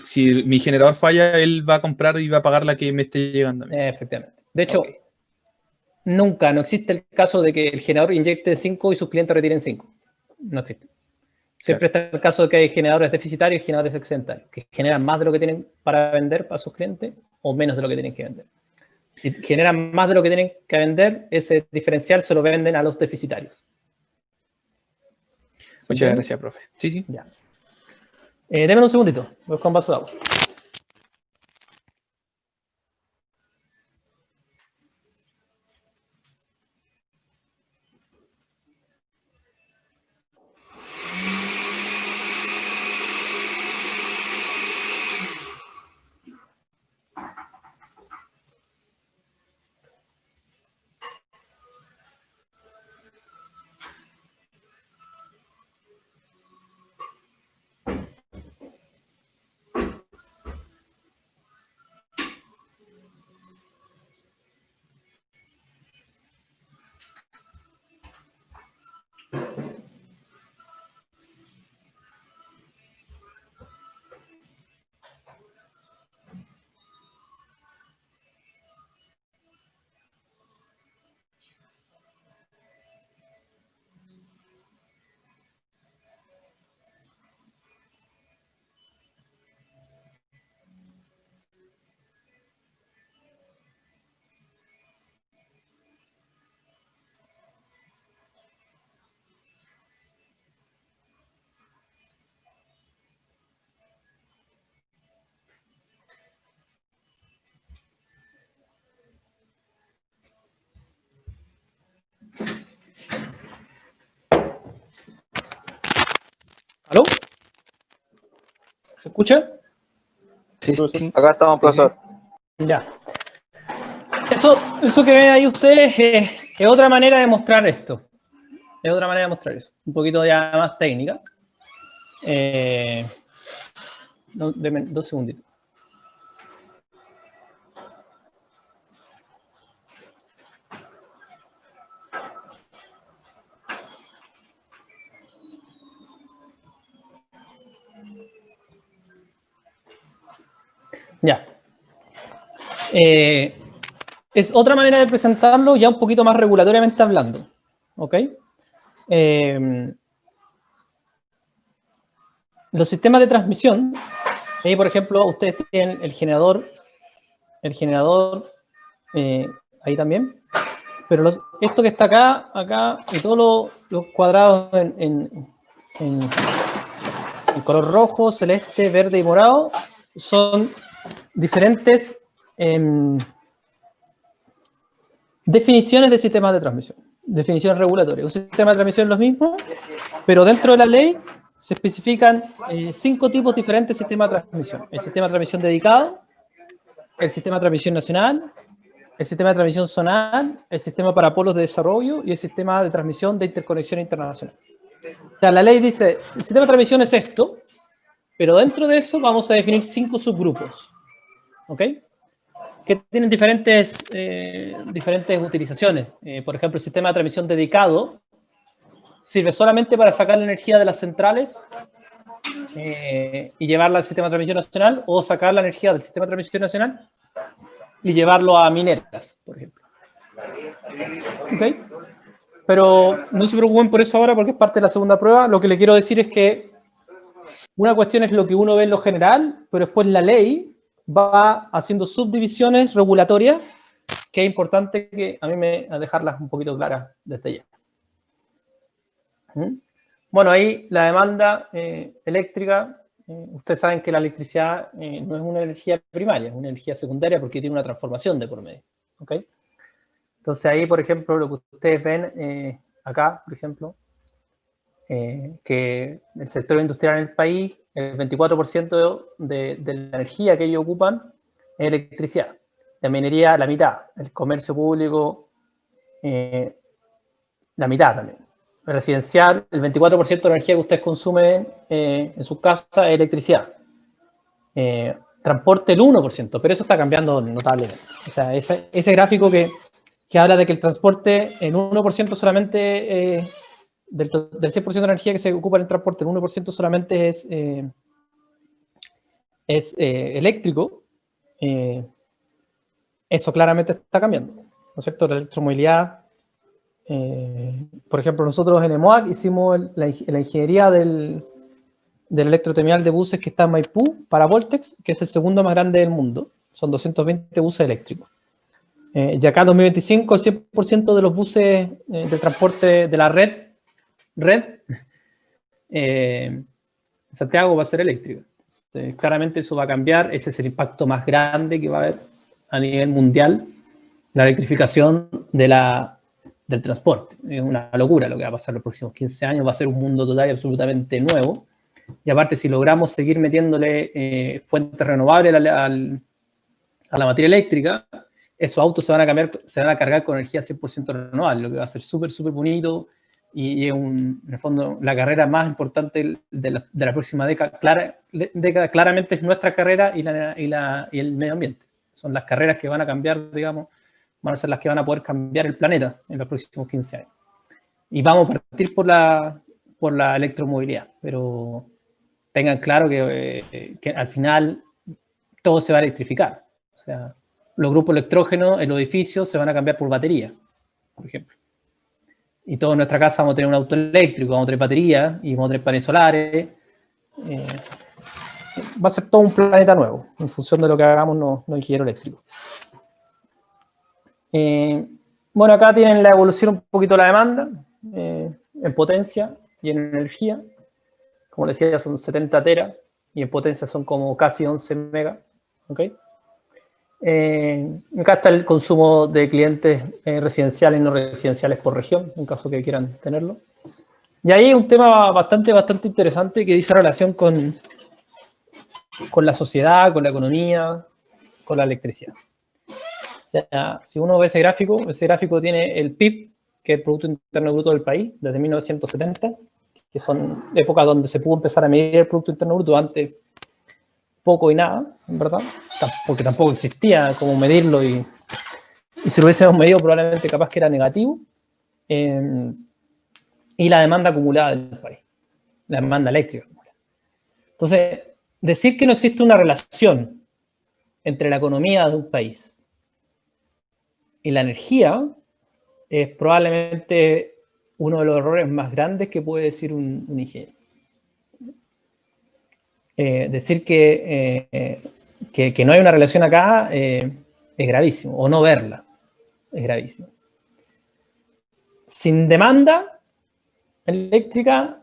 si mi generador falla, él va a comprar y va a pagar la que me esté llegando a mí. Efectivamente. De hecho, no existe el caso de que el generador inyecte 5 y sus clientes retiren 5. No existe. Siempre está el caso de que hay generadores deficitarios y generadores excedentarios, que generan más de lo que tienen para vender a sus clientes o menos de lo que tienen que vender. Si generan más de lo que tienen que vender, ese diferencial se lo venden a los deficitarios. Muchas gracias, profe. Sí. Ya. Deme un segundito, voy a buscar un vaso de agua. ¿Aló? ¿Se escucha? Sí, sí. Acá estamos, profesor. Ya. Eso que ven ahí ustedes es otra manera de mostrar esto. Es otra manera de mostrar eso. Un poquito ya más técnica. Deme 2 segunditos. Ya. Es otra manera de presentarlo ya un poquito más regulatoriamente hablando. ¿Ok? Los sistemas de transmisión, ahí por ejemplo ustedes tienen el generador ahí también, pero esto que está acá y todos los cuadrados en color rojo, celeste, verde y morado son diferentes definiciones de sistemas de transmisión, definiciones regulatorias. Un sistema de transmisión es lo mismo, pero dentro de la ley se especifican 5 tipos diferentes de sistemas de transmisión. El sistema de transmisión dedicado, el sistema de transmisión nacional, el sistema de transmisión zonal, el sistema para polos de desarrollo y el sistema de transmisión de interconexión internacional. O sea, la ley dice, el sistema de transmisión es esto, pero dentro de eso vamos a definir 5 subgrupos. ¿Ok? Que tienen diferentes utilizaciones. Por ejemplo, el sistema de transmisión dedicado sirve solamente para sacar la energía de las centrales y llevarla al sistema de transmisión nacional, o sacar la energía del sistema de transmisión nacional y llevarlo a mineras, por ejemplo. ¿Ok? Pero no se preocupen por eso ahora porque es parte de la segunda prueba. Lo que le quiero decir es que una cuestión es lo que uno ve en lo general, pero después la ley va haciendo subdivisiones regulatorias que es importante que a mí dejarlas un poquito claras desde ya. Bueno, ahí la demanda eléctrica, ustedes saben que la electricidad no es una energía primaria, es una energía secundaria porque tiene una transformación de por medio. ¿Ok? Entonces ahí, por ejemplo, lo que ustedes ven acá, por ejemplo, que el sector industrial en el país, el 24% de la energía que ellos ocupan es electricidad. La minería, la mitad. El comercio público, la mitad también. El residencial, el 24% de la energía que ustedes consumen en sus casas es electricidad. Transporte el 1%, pero eso está cambiando notablemente. O sea, ese gráfico que habla de que el transporte en 1% solamente, del 100% de la energía que se ocupa en el transporte, el 1% solamente es eléctrico, eso claramente está cambiando, ¿no es cierto? La electromovilidad, por ejemplo, nosotros en EMOAC hicimos la ingeniería del electroterminal de buses que está en Maipú para Voltex, que es el segundo más grande del mundo. Son 220 buses eléctricos. Y acá en 2025 el 100% de los buses de transporte de la red Santiago va a ser eléctrico. Entonces, claramente eso va a cambiar, ese es el impacto más grande que va a haber a nivel mundial, la electrificación del transporte. Es una locura lo que va a pasar en los próximos 15 años, va a ser un mundo total y absolutamente nuevo. Y aparte, si logramos seguir metiéndole fuentes renovables a la materia eléctrica, esos autos se van a cargar con energía 100% renovable, lo que va a ser súper, súper bonito y es en el fondo la carrera más importante de la próxima década. Claramente es nuestra carrera y el medio ambiente. Son las carreras que van a cambiar, digamos, van a ser las que van a poder cambiar el planeta en los próximos 15 años. Y vamos a partir por la electromovilidad, pero tengan claro que al final todo se va a electrificar. O sea, los grupos electrógenos en los edificios se van a cambiar por batería, por ejemplo. Y todos en nuestra casa vamos a tener un auto eléctrico, vamos a tener baterías y vamos a tener paneles solares. Va a ser todo un planeta nuevo, en función de lo que hagamos los ingenieros eléctricos. Bueno, acá tienen la evolución un poquito de la demanda, en potencia y en energía. Como les decía, son 70 teras, y en potencia son como casi 11 megas. ¿Okay? Acá está el consumo de clientes residenciales y no residenciales por región, en caso que quieran tenerlo. Y ahí hay un tema bastante interesante que dice relación con la sociedad, con la economía, con la electricidad. O sea, si uno ve ese gráfico tiene el PIB, que es el Producto Interno Bruto del país, desde 1970, que son épocas donde se pudo empezar a medir el Producto Interno Bruto, antes poco y nada, en verdad, porque tampoco existía cómo medirlo, y si lo hubiésemos medido probablemente capaz que era negativo. Y la demanda acumulada del país, la demanda eléctrica acumulada. Entonces, decir que no existe una relación entre la economía de un país y la energía es probablemente uno de los errores más grandes que puede decir un ingeniero. Decir que no hay una relación acá es gravísimo, o no verla es gravísimo. Sin demanda eléctrica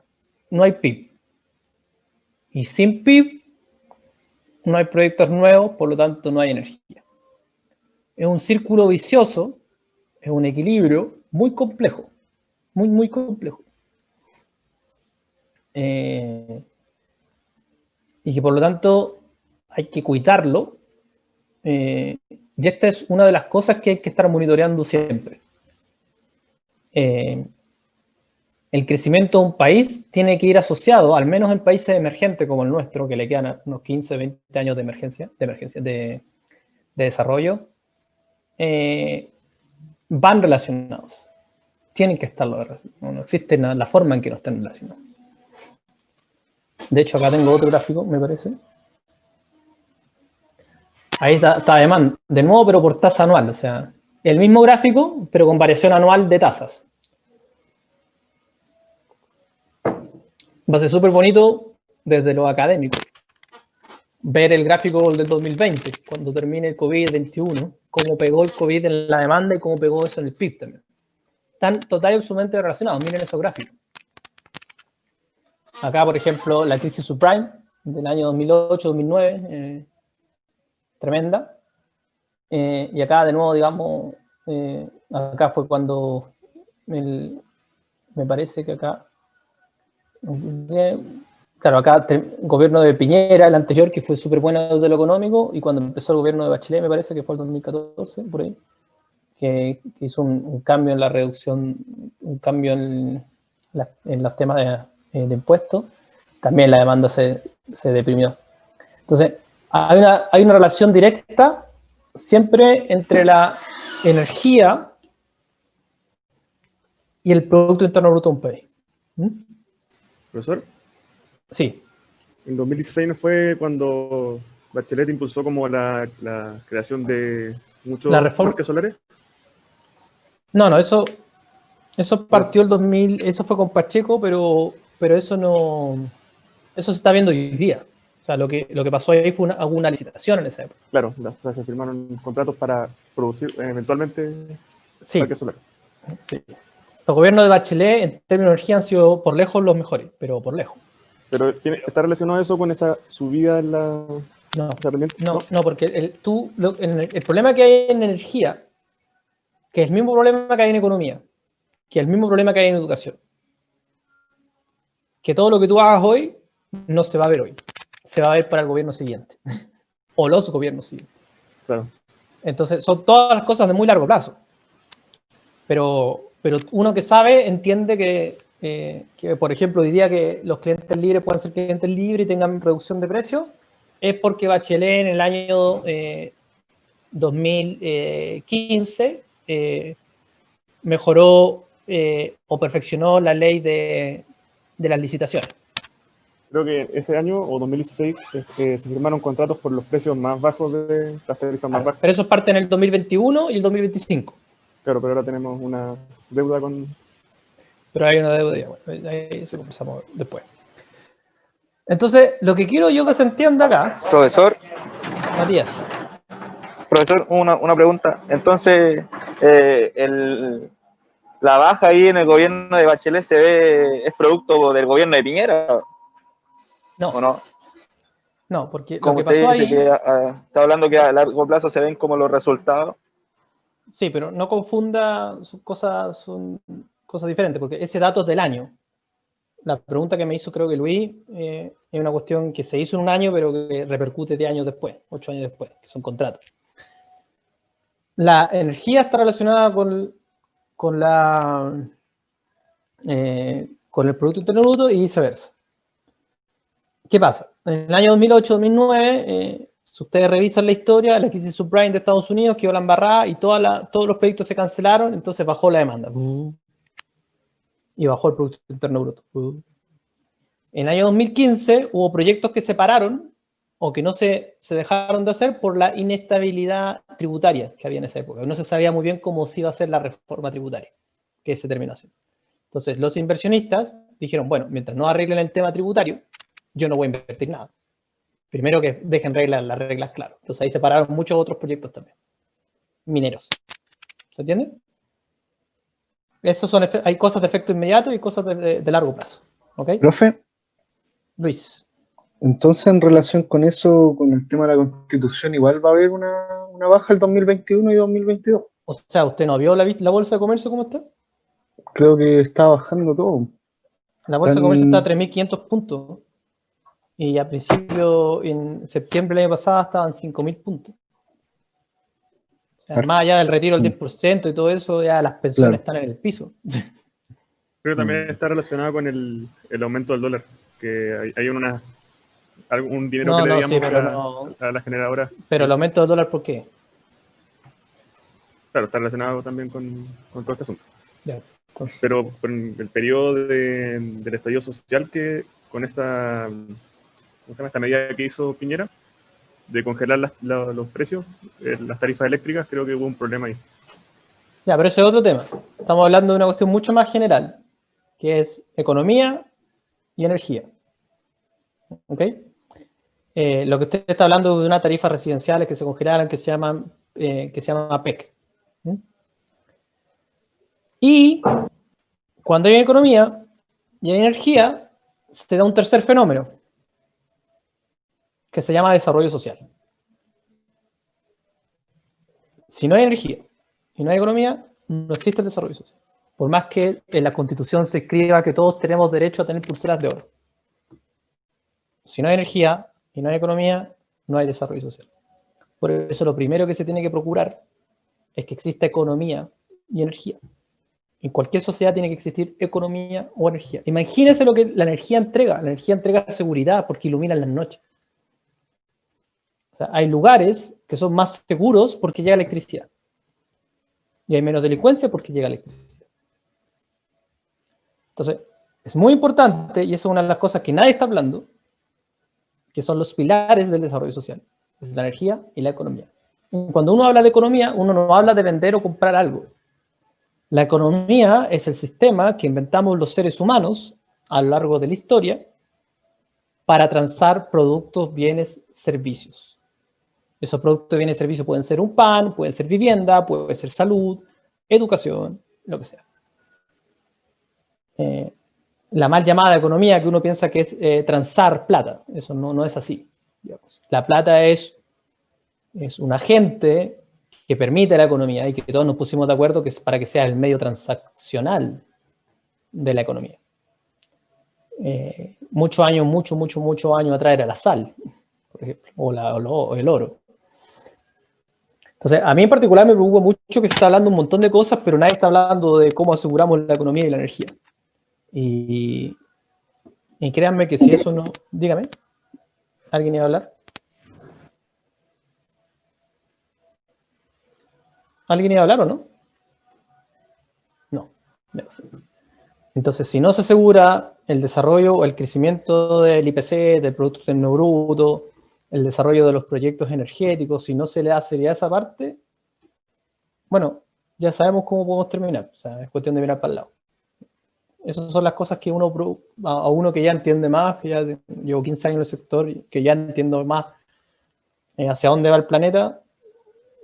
no hay PIB. Y sin PIB no hay proyectos nuevos, por lo tanto no hay energía. Es un círculo vicioso, es un equilibrio muy complejo, muy complejo. Y que por lo tanto hay que cuidarlo. Y esta es una de las cosas que hay que estar monitoreando siempre. El crecimiento de un país tiene que ir asociado, al menos en países emergentes como el nuestro, que le quedan unos 15, 20 años de desarrollo, van relacionados. Tienen que estar relacionados. No existe la forma en que no estén relacionados. De hecho, acá tengo otro gráfico, me parece. Ahí está demanda, de nuevo, pero por tasa anual. O sea, el mismo gráfico, pero con variación anual de tasas. Va a ser súper bonito desde lo académico ver el gráfico del 2020, cuando termine el COVID-21, cómo pegó el COVID en la demanda y cómo pegó eso en el PIB también. Están total y absolutamente relacionados. Miren esos gráficos. Acá, por ejemplo, la crisis subprime del año 2008-2009, tremenda. Y acá, de nuevo, digamos, acá fue cuando me parece que acá, claro, acá el gobierno de Piñera, el anterior, que fue súper bueno desde lo económico, y cuando empezó el gobierno de Bachelet, me parece que fue el 2014, por ahí, que hizo un cambio en la reducción, un cambio en los temas de impuestos, también la demanda se deprimió. Entonces, hay una relación directa siempre entre la energía y el Producto Interno Bruto de un país. Profesor, Sí. en 2016 no fue cuando Bachelet impulsó como la creación de muchos La reforma. parques solares. No, eso partió el 2000, eso fue con Pacheco, pero eso no, eso se está viendo hoy día. O sea, lo que pasó ahí fue una licitación en esa época. Claro, o sea, se firmaron contratos para producir eventualmente Sí, parques solares. sí. Los gobiernos de Bachelet, en términos de energía, han sido por lejos los mejores, pero por lejos. Pero ¿está relacionado eso con esa subida en la pendiente? No, porque el problema que hay en energía, que es el mismo problema que hay en economía, que es el mismo problema que hay en educación, que todo lo que tú hagas hoy no se va a ver hoy, se va a ver para el gobierno siguiente, o los gobiernos siguientes. Claro. Entonces, son todas las cosas de muy largo plazo. Pero uno que sabe entiende que, por ejemplo, diría que los clientes libres puedan ser clientes libres y tengan reducción de precio, es porque Bachelet en el año 2015 mejoró o perfeccionó la ley de las licitaciones. Creo que ese año, o 2016, se firmaron contratos por los precios más bajos de las tarifas más bajas. Pero eso parte en el 2021 y el 2025. Claro, pero ahora tenemos una deuda con... Pero hay una deuda, bueno, ahí eso conversamos después. Entonces, lo que quiero yo que se entienda acá... Profesor, Matías. profesor, una pregunta. Entonces, la baja ahí en el gobierno de Bachelet es producto del gobierno de Piñera, No. ¿o no? No, porque Como lo que usted pasó dice ahí... que está hablando que a largo plazo se ven como los resultados. Sí, pero no confunda, son cosas diferentes, porque ese dato es del año. la pregunta que me hizo creo que Luis es una cuestión que se hizo en un año, pero que repercute 10 años después, 8 años después, que son contratos. La energía está relacionada con el Producto Interno Bruto y viceversa. ¿Qué pasa? En el año 2008-2009, si ustedes revisan la historia, la crisis subprime de Estados Unidos quedó la embarrada y todos los proyectos se cancelaron, entonces bajó la demanda. Y bajó el Producto Interno Bruto. En el año 2015 hubo proyectos que se pararon o que no se dejaron de hacer por la inestabilidad tributaria que había en esa época. No se sabía muy bien cómo se iba a hacer la reforma tributaria que se terminó haciendo. Entonces los inversionistas dijeron, bueno, mientras no arreglen el tema tributario, yo no voy a invertir nada. Primero que dejen las reglas claras. Entonces ahí se pararon muchos otros proyectos también. Mineros. ¿Se entiende? Hay cosas de efecto inmediato y cosas de largo plazo. ¿Ok? Profe, Luis. entonces en relación con eso, con el tema de la Constitución, igual va a haber una baja el 2021 y 2022. O sea, ¿usted no vio la bolsa de comercio cómo está? Creo que está bajando todo. La bolsa de comercio está a 3.500 puntos. Y a principio, en septiembre del año pasado, estaban 5.000 puntos. O sea, más allá del retiro del 10% y todo eso, ya las pensiones están en el piso. Creo que también está relacionado con el aumento del dólar, que hay algún dinero que le digamos a la generadora. Pero el aumento del dólar, ¿por qué? Claro, está relacionado también con todo este asunto. Ya, pero con el periodo del estallido social que con esta medida que hizo Piñera de congelar los precios, las tarifas eléctricas, creo que hubo un problema ahí. Ya, pero ese es otro tema. Estamos hablando de una cuestión mucho más general, que es economía y energía. ¿Ok? Lo que usted está hablando de una tarifa residenciales que se congelaran, que se llama PEC. ¿Mm? Y cuando hay economía y hay energía, se da un tercer fenómeno, que se llama desarrollo social. Si no hay energía y no hay economía, no existe el desarrollo social. Por más que en la Constitución se escriba que todos tenemos derecho a tener pulseras de oro. Si no hay energía y no hay economía, no hay desarrollo social. Por eso lo primero que se tiene que procurar es que exista economía y energía. En cualquier sociedad tiene que existir economía o energía. Imagínense lo que la energía entrega. La energía entrega seguridad porque ilumina las noches. O sea, hay lugares que son más seguros porque llega electricidad. Y hay menos delincuencia porque llega electricidad. Entonces, es muy importante, y eso es una de las cosas que nadie está hablando, que son los pilares del desarrollo social. Es la energía y la economía. Cuando uno habla de economía, uno no habla de vender o comprar algo. La economía es el sistema que inventamos los seres humanos a lo largo de la historia para transar productos, bienes, servicios. Esos productos, bienes y servicios pueden ser un pan, pueden ser vivienda, puede ser salud, educación, lo que sea. La mal llamada economía que uno piensa que es transar plata, eso no es así. Digamos. La plata es un agente que permite la economía y que todos nos pusimos de acuerdo que es para que sea el medio transaccional de la economía. Muchos años atrás era la sal, por ejemplo, o el oro. Entonces, a mí en particular me preocupa mucho que se está hablando un montón de cosas, pero nadie está hablando de cómo aseguramos la economía y la energía. Y créanme que si eso no... Dígame, ¿alguien iba a hablar? ¿Alguien iba a hablar o no? No. Entonces, si no se asegura el desarrollo o el crecimiento del IPC, del Producto Interno Bruto, el desarrollo de los proyectos energéticos, si no se le da seriedad a esa parte, bueno, ya sabemos cómo podemos terminar. O sea, es cuestión de mirar para el lado. Esas son las cosas que a uno que ya entiende más, que ya llevo 15 años en el sector, que ya entiendo más hacia dónde va el planeta,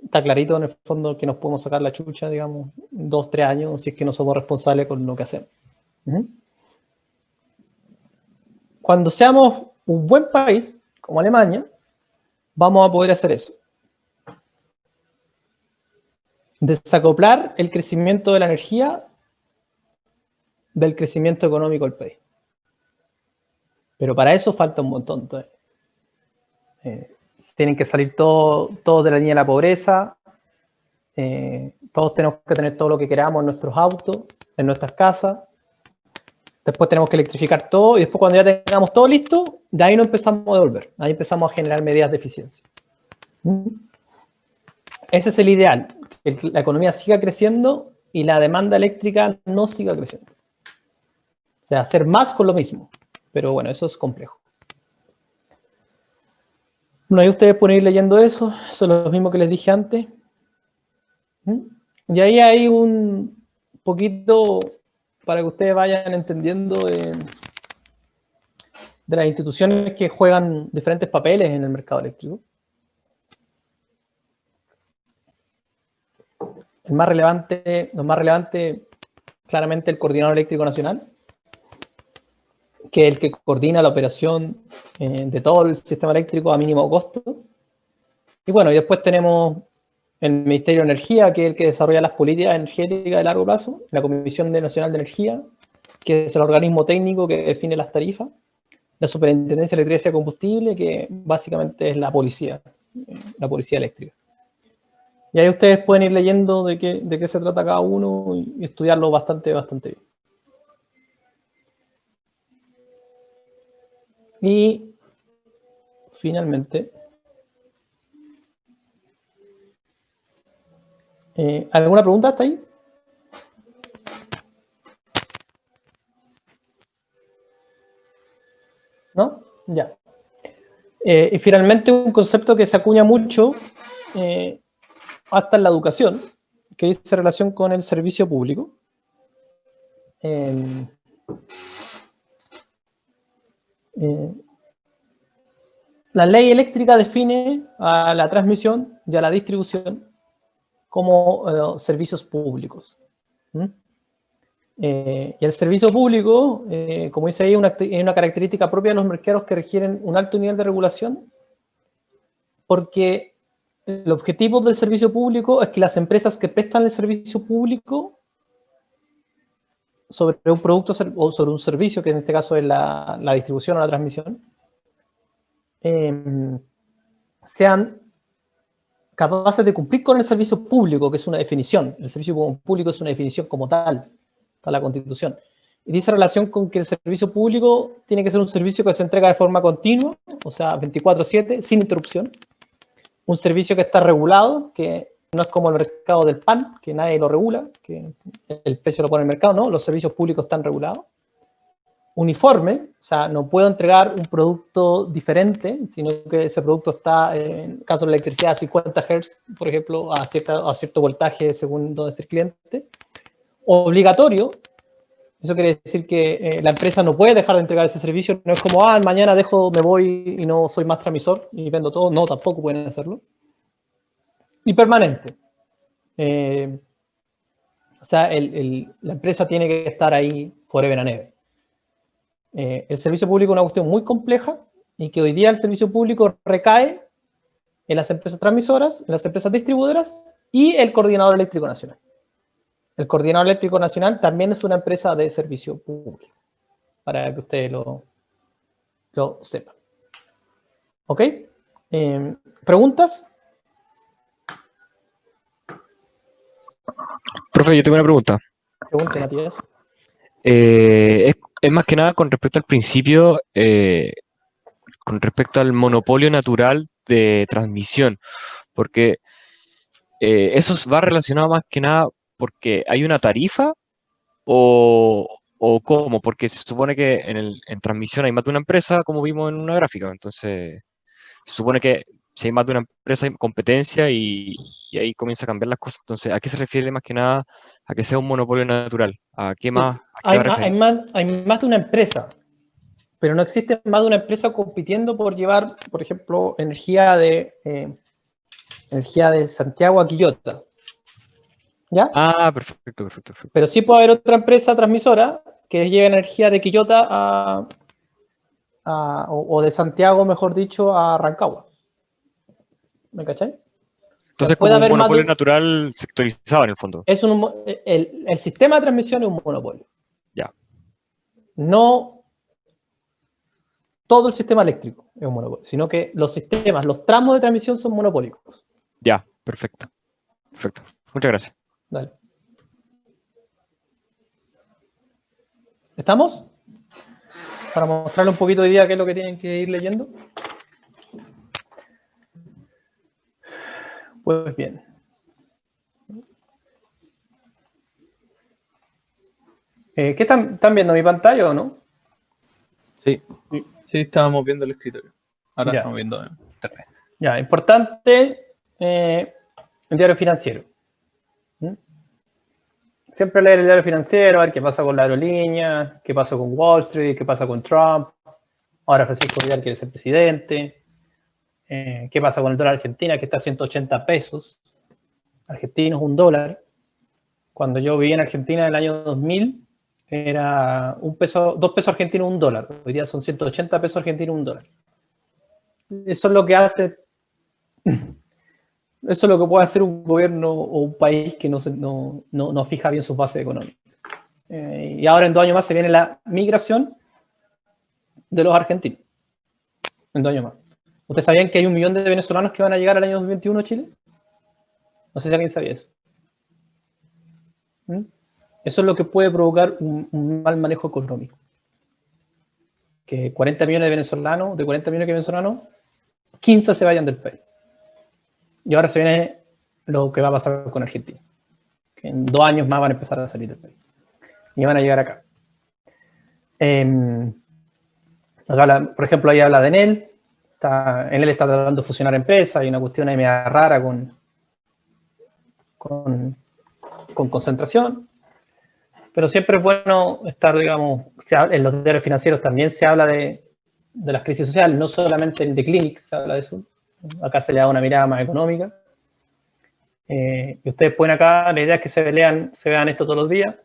está clarito en el fondo que nos podemos sacar la chucha, digamos, 2, 3 años, si es que no somos responsables con lo que hacemos. Cuando seamos un buen país, como Alemania, vamos a poder hacer eso. Desacoplar el crecimiento de la energía del crecimiento económico del país. Pero para eso falta un montón. Entonces, tienen que salir todos de la línea de la pobreza. Todos tenemos que tener todo lo que queramos en nuestros autos, en nuestras casas. Después tenemos que electrificar todo y después cuando ya tengamos todo listo, de ahí no empezamos a devolver. Ahí empezamos a generar medidas de eficiencia. Ese es el ideal, que la economía siga creciendo y la demanda eléctrica no siga creciendo. O sea, hacer más con lo mismo. Pero bueno, eso es complejo. Bueno, ahí ustedes pueden ir leyendo eso. Eso es lo mismo que les dije antes. Y ahí hay un poquito para que ustedes vayan entendiendo de las instituciones que juegan diferentes papeles en el mercado eléctrico. Lo más relevante, claramente el Coordinador Eléctrico Nacional, que es el que coordina la operación de todo el sistema eléctrico a mínimo costo. Y bueno, y después tenemos el Ministerio de Energía, que es el que desarrolla las políticas energéticas de largo plazo, la Comisión Nacional de Energía, que es el organismo técnico que define las tarifas, la Superintendencia de Electricidad y Combustible, que básicamente es la policía eléctrica. Y ahí ustedes pueden ir leyendo de qué se trata cada uno y estudiarlo bastante bien. Y finalmente, ¿alguna pregunta hasta ahí? ¿No? Ya. Y finalmente un concepto que se acuña mucho hasta en la educación, que dice relación con el servicio público. La ley eléctrica define a la transmisión y a la distribución como servicios públicos. Y el servicio público, como dice ahí, es una característica propia de los mercados que requieren un alto nivel de regulación, porque el objetivo del servicio público es que las empresas que prestan el servicio público sobre un producto o sobre un servicio, que en este caso es la distribución o la transmisión, sean capaces de cumplir con el servicio público, que es una definición. El servicio público es una definición como tal, para la Constitución. Y dice relación con que el servicio público tiene que ser un servicio que se entrega de forma continua, o sea, 24/7, sin interrupción. Un servicio que está regulado, que no es como el mercado del pan, que nadie lo regula, que el precio lo pone el mercado, no, los servicios públicos están regulados. Uniforme, o sea, no puedo entregar un producto diferente, sino que ese producto está, en el caso de la electricidad, a 50 Hz, por ejemplo, a cierto voltaje según donde esté el cliente. Obligatorio, eso quiere decir que la empresa no puede dejar de entregar ese servicio, no es como, mañana me voy y no soy más transmisor y vendo todo, no, tampoco pueden hacerlo. Y permanente. O sea, la empresa tiene que estar ahí forever and ever. El servicio público es una cuestión muy compleja y que hoy día el servicio público recae en las empresas transmisoras, en las empresas distribuidoras y el Coordinador Eléctrico Nacional. El Coordinador Eléctrico Nacional también es una empresa de servicio público, para que ustedes lo sepan. ¿Ok? ¿Preguntas? Profe, yo tengo una pregunta. Pregunta, Matías. Es más que nada con respecto al principio, con respecto al monopolio natural de transmisión, porque eso va relacionado más que nada porque hay una tarifa o cómo, porque se supone que en transmisión hay más de una empresa, como vimos en una gráfica, entonces se supone que si hay más de una empresa hay competencia y ahí comienza a cambiar las cosas. Entonces, ¿a qué se refiere más que nada a que sea un monopolio natural? ¿A qué más? Hay más de una empresa, pero no existe más de una empresa compitiendo por llevar, por ejemplo, energía de Santiago a Quillota. ¿Ya? Perfecto. Pero sí puede haber otra empresa transmisora que lleve energía de Quillota o de Santiago, mejor dicho, a Rancagua. ¿Me cachai? Entonces, como un monopolio natural sectorizado en el fondo. Es el sistema de transmisión es un monopolio. Ya. No todo el sistema eléctrico es un monopolio, sino que los sistemas, los tramos de transmisión son monopólicos. Ya, perfecto. Perfecto. Muchas gracias. Dale. ¿Estamos? Para mostrarle un poquito hoy día qué es lo que tienen que ir leyendo. Pues bien. ¿Qué están viendo mi pantalla o no? Sí, estábamos viendo el escritorio. Ahora Ya. estamos viendo el internet. Ya, importante, el diario financiero. ¿Mm? Siempre leer el diario financiero, a ver qué pasa con la aerolínea, qué pasa con Wall Street, qué pasa con Trump. Ahora Francisco Vidal quiere ser presidente. ¿Qué pasa con el dólar argentino, que está a 180 pesos? Argentinos, $1. Cuando yo viví en Argentina en el año 2000, era $2 pesos argentinos, $1. Hoy día son 180 pesos argentinos, $1. Eso es lo que hace... Eso es lo que puede hacer un gobierno o un país que no fija bien sus bases económicas. Y ahora en 2 años más se viene la migración de los argentinos. En 2 años más. ¿Ustedes sabían que hay 1 millón de venezolanos que van a llegar al año 2021 a Chile? No sé si alguien sabía eso. ¿Mm? Eso es lo que puede provocar un mal manejo económico. Que 40 millones de venezolanos, 15 se vayan del país. Y ahora se viene lo que va a pasar con Argentina. Que en 2 años más van a empezar a salir del país. Y van a llegar acá. Por ejemplo, ahí habla de Enel. Enel está tratando de fusionar empresas. Hay una cuestión ahí media rara con concentración. Pero siempre es bueno estar, digamos, en los diarios financieros también se habla de las crisis sociales, no solamente en The Clinic se habla de eso. Acá se le da una mirada más económica. Y ustedes pueden acá, la idea es que se vean esto todos los días.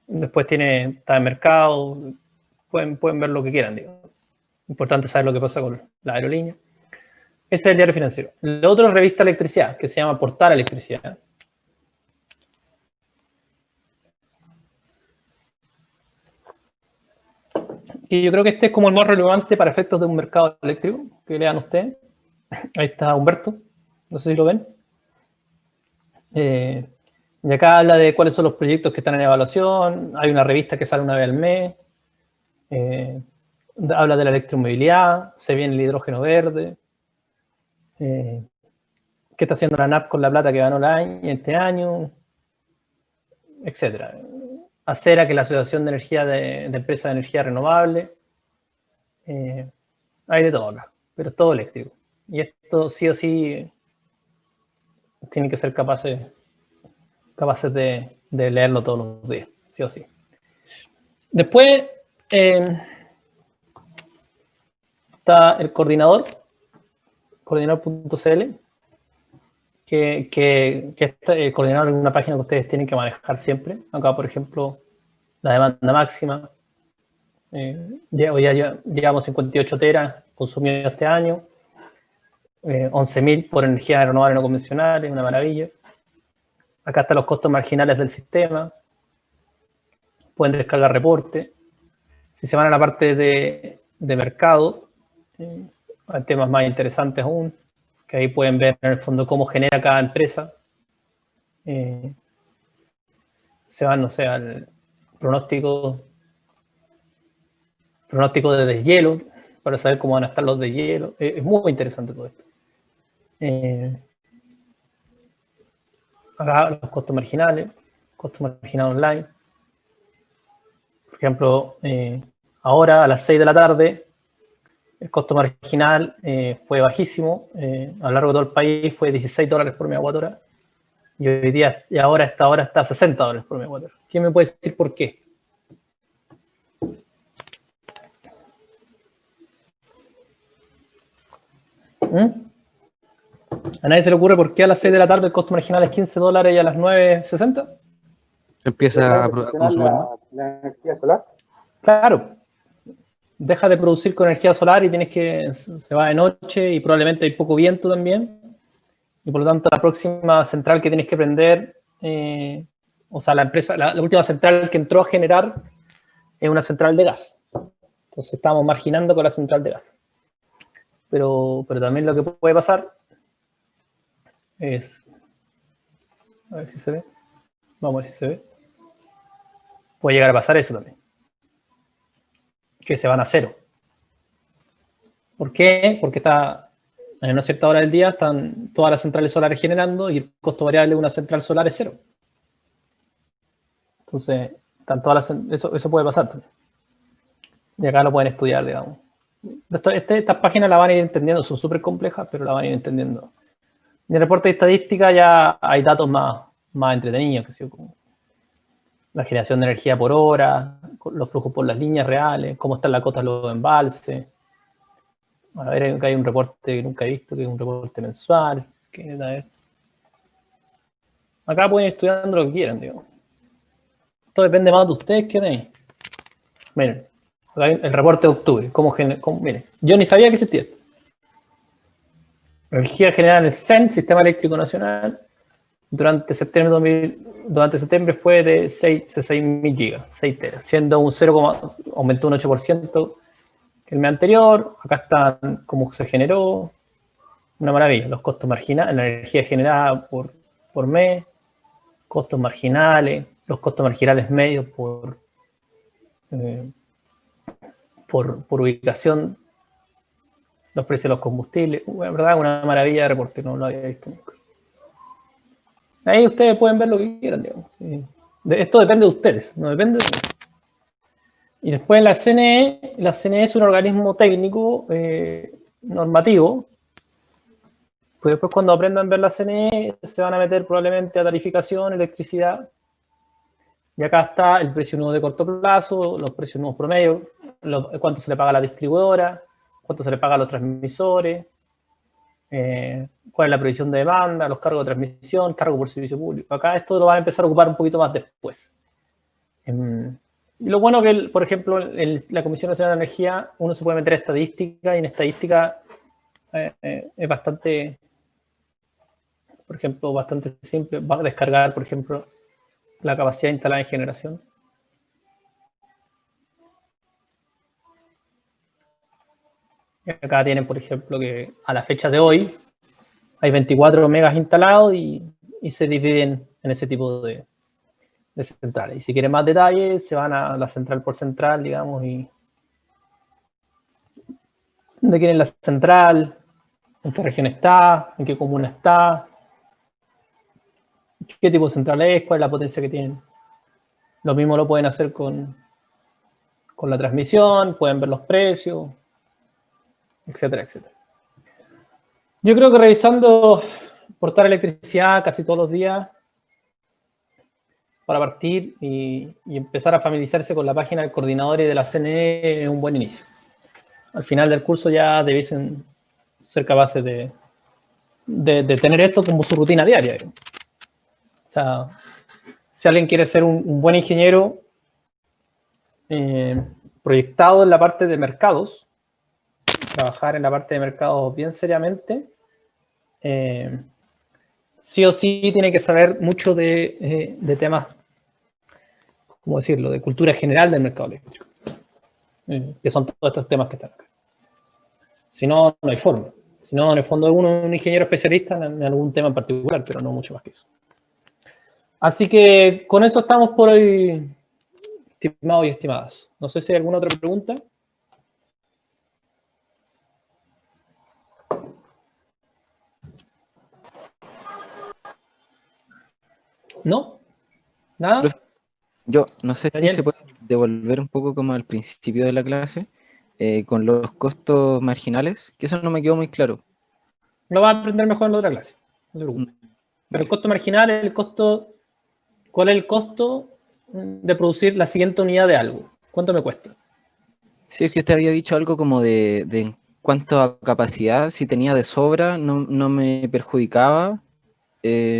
Después está en mercado, pueden ver lo que quieran, digo. Importante saber lo que pasa con la aerolínea. Ese es el diario financiero. El otro es Revista Electricidad, que se llama Portal Electricidad. Y yo creo que este es como el más relevante para efectos de un mercado eléctrico, que lean ustedes. Ahí está Humberto, no sé si lo ven. Y acá habla de cuáles son los proyectos que están en evaluación. Hay una revista que sale una vez al mes. Habla de la electromovilidad, se viene el hidrógeno verde. ¿Qué está haciendo la NAP con la plata que ganó este año? Etcétera. ACERA, que es la Asociación de Energía de Empresas de Energía Renovable. Hay de todo acá, pero es todo eléctrico. Y esto sí o sí tienen que ser capaces de leerlo todos los días, sí o sí. Después está el coordinador.cl, que el coordinador es una página que ustedes tienen que manejar siempre. Acá, por ejemplo, la demanda máxima. Hoy ya llevamos 58 teras consumidos este año. 11.000 por energías renovables no convencionales, una maravilla. Acá están los costos marginales del sistema. Pueden descargar reportes. Si se van a la parte de mercado, hay temas más interesantes aún, que ahí pueden ver en el fondo cómo genera cada empresa. Se van, no sé, al pronóstico de deshielo, para saber cómo van a estar los deshielos. Es muy interesante todo esto. Acá los costos marginales, costos marginales online. Por ejemplo, ahora a las 6 de la tarde, el costo marginal fue bajísimo. A lo largo de todo el país fue $16 por megawatt-hora. Y hoy día, y ahora a esta hora está a $60 por megawatt-hora. ¿Quién me puede decir por qué? ¿A nadie se le ocurre por qué a las 6 de la tarde el costo marginal es $15 y a las 9.60? Se empieza a consumir más. La energía solar. Claro. Deja de producir con energía solar y se va de noche y probablemente hay poco viento también. Y por lo tanto la próxima central que tienes que prender, o sea, la última central que entró a generar es una central de gas. Entonces estamos marginando con la central de gas. Pero también lo que puede pasar es... A ver si se ve. Vamos a ver si se ve. Puede llegar a pasar eso también. Que se van a cero. ¿Por qué? Porque está en una cierta hora del día están todas las centrales solares generando y el costo variable de una central solar es cero. Entonces, están todas eso puede pasar también. Y acá lo pueden estudiar, digamos. Estas páginas la van a ir entendiendo, son súper complejas, pero la van a ir entendiendo. En el reporte de estadística ya hay datos más entretenidos, que sea como la generación de energía por hora, los flujos por las líneas reales, cómo están las cotas de los embalses. A ver, acá hay un reporte que nunca he visto, que es un reporte mensual. A ver. Acá pueden ir estudiando lo que quieran, digamos. Esto depende más de ustedes que de mí. Miren, acá hay el reporte de octubre. Miren, yo ni sabía que existía esto. Energía generada en el CEN, Sistema Eléctrico Nacional, durante septiembre fue de 6.000 gigas, 6 teras, siendo aumentó un 8% que el mes anterior. Acá están cómo se generó, una maravilla, los costos marginales, la energía generada por mes, costos marginales, los costos marginales medios por ubicación, los precios de los combustibles. La verdad, una maravilla de reporte, no lo había visto nunca. Ahí ustedes pueden ver lo que quieran, digamos. Esto depende de ustedes, no depende de mí. Y después la CNE es un organismo técnico normativo. Pues después cuando aprendan a ver la CNE se van a meter probablemente a tarificación, electricidad. Y acá está el precio nuevo de corto plazo, los precios nuevos promedios, cuánto se le paga a la distribuidora, cuánto se le paga a los transmisores, cuál es la previsión de demanda, los cargos de transmisión, cargo por servicio público. Acá esto lo van a empezar a ocupar un poquito más después. Y lo bueno que, por ejemplo, la Comisión Nacional de Energía, uno se puede meter a estadística, y en estadística es bastante, por ejemplo, bastante simple. Va a descargar, por ejemplo, la capacidad instalada en generación. Y acá tienen, por ejemplo, que a la fecha de hoy hay 24 megas instalados y se dividen en ese tipo de centrales. Y si quieren más detalles, se van a la central por central, digamos, y dónde quieren la central, en qué región está, en qué comuna está, qué tipo de central es, cuál es la potencia que tienen. Lo mismo lo pueden hacer con la transmisión, pueden ver los precios, etcétera, etcétera. Yo creo que revisando portal electricidad casi todos los días para partir y empezar a familiarizarse con la página del coordinador y de la CNE es un buen inicio. Al final del curso ya debiesen ser capaces de tener esto como su rutina diaria. O sea, si alguien quiere ser un buen ingeniero proyectado en la parte de mercados, trabajar en la parte de mercados bien seriamente, sí o sí tiene que saber mucho de temas, ¿cómo decirlo?, de cultura general del mercado eléctrico, que son todos estos temas que están acá. Si no, no hay forma. Si no, en el fondo uno es un ingeniero especialista en algún tema en particular, pero no mucho más que eso. Así que con eso estamos por hoy, estimados y estimadas. No sé si hay alguna otra pregunta. ¿No? ¿Nada? Yo no sé Daniel. si se puede devolver un poco como al principio de la clase, con los costos marginales, que eso no me quedó muy claro. Lo vas a aprender mejor en la otra clase. No se preocupe. Pero el costo marginal es el costo. ¿Cuál es el costo de producir la siguiente unidad de algo? ¿Cuánto me cuesta? Sí, es que usted había dicho algo como de en cuanto a capacidad, si tenía de sobra, no me perjudicaba,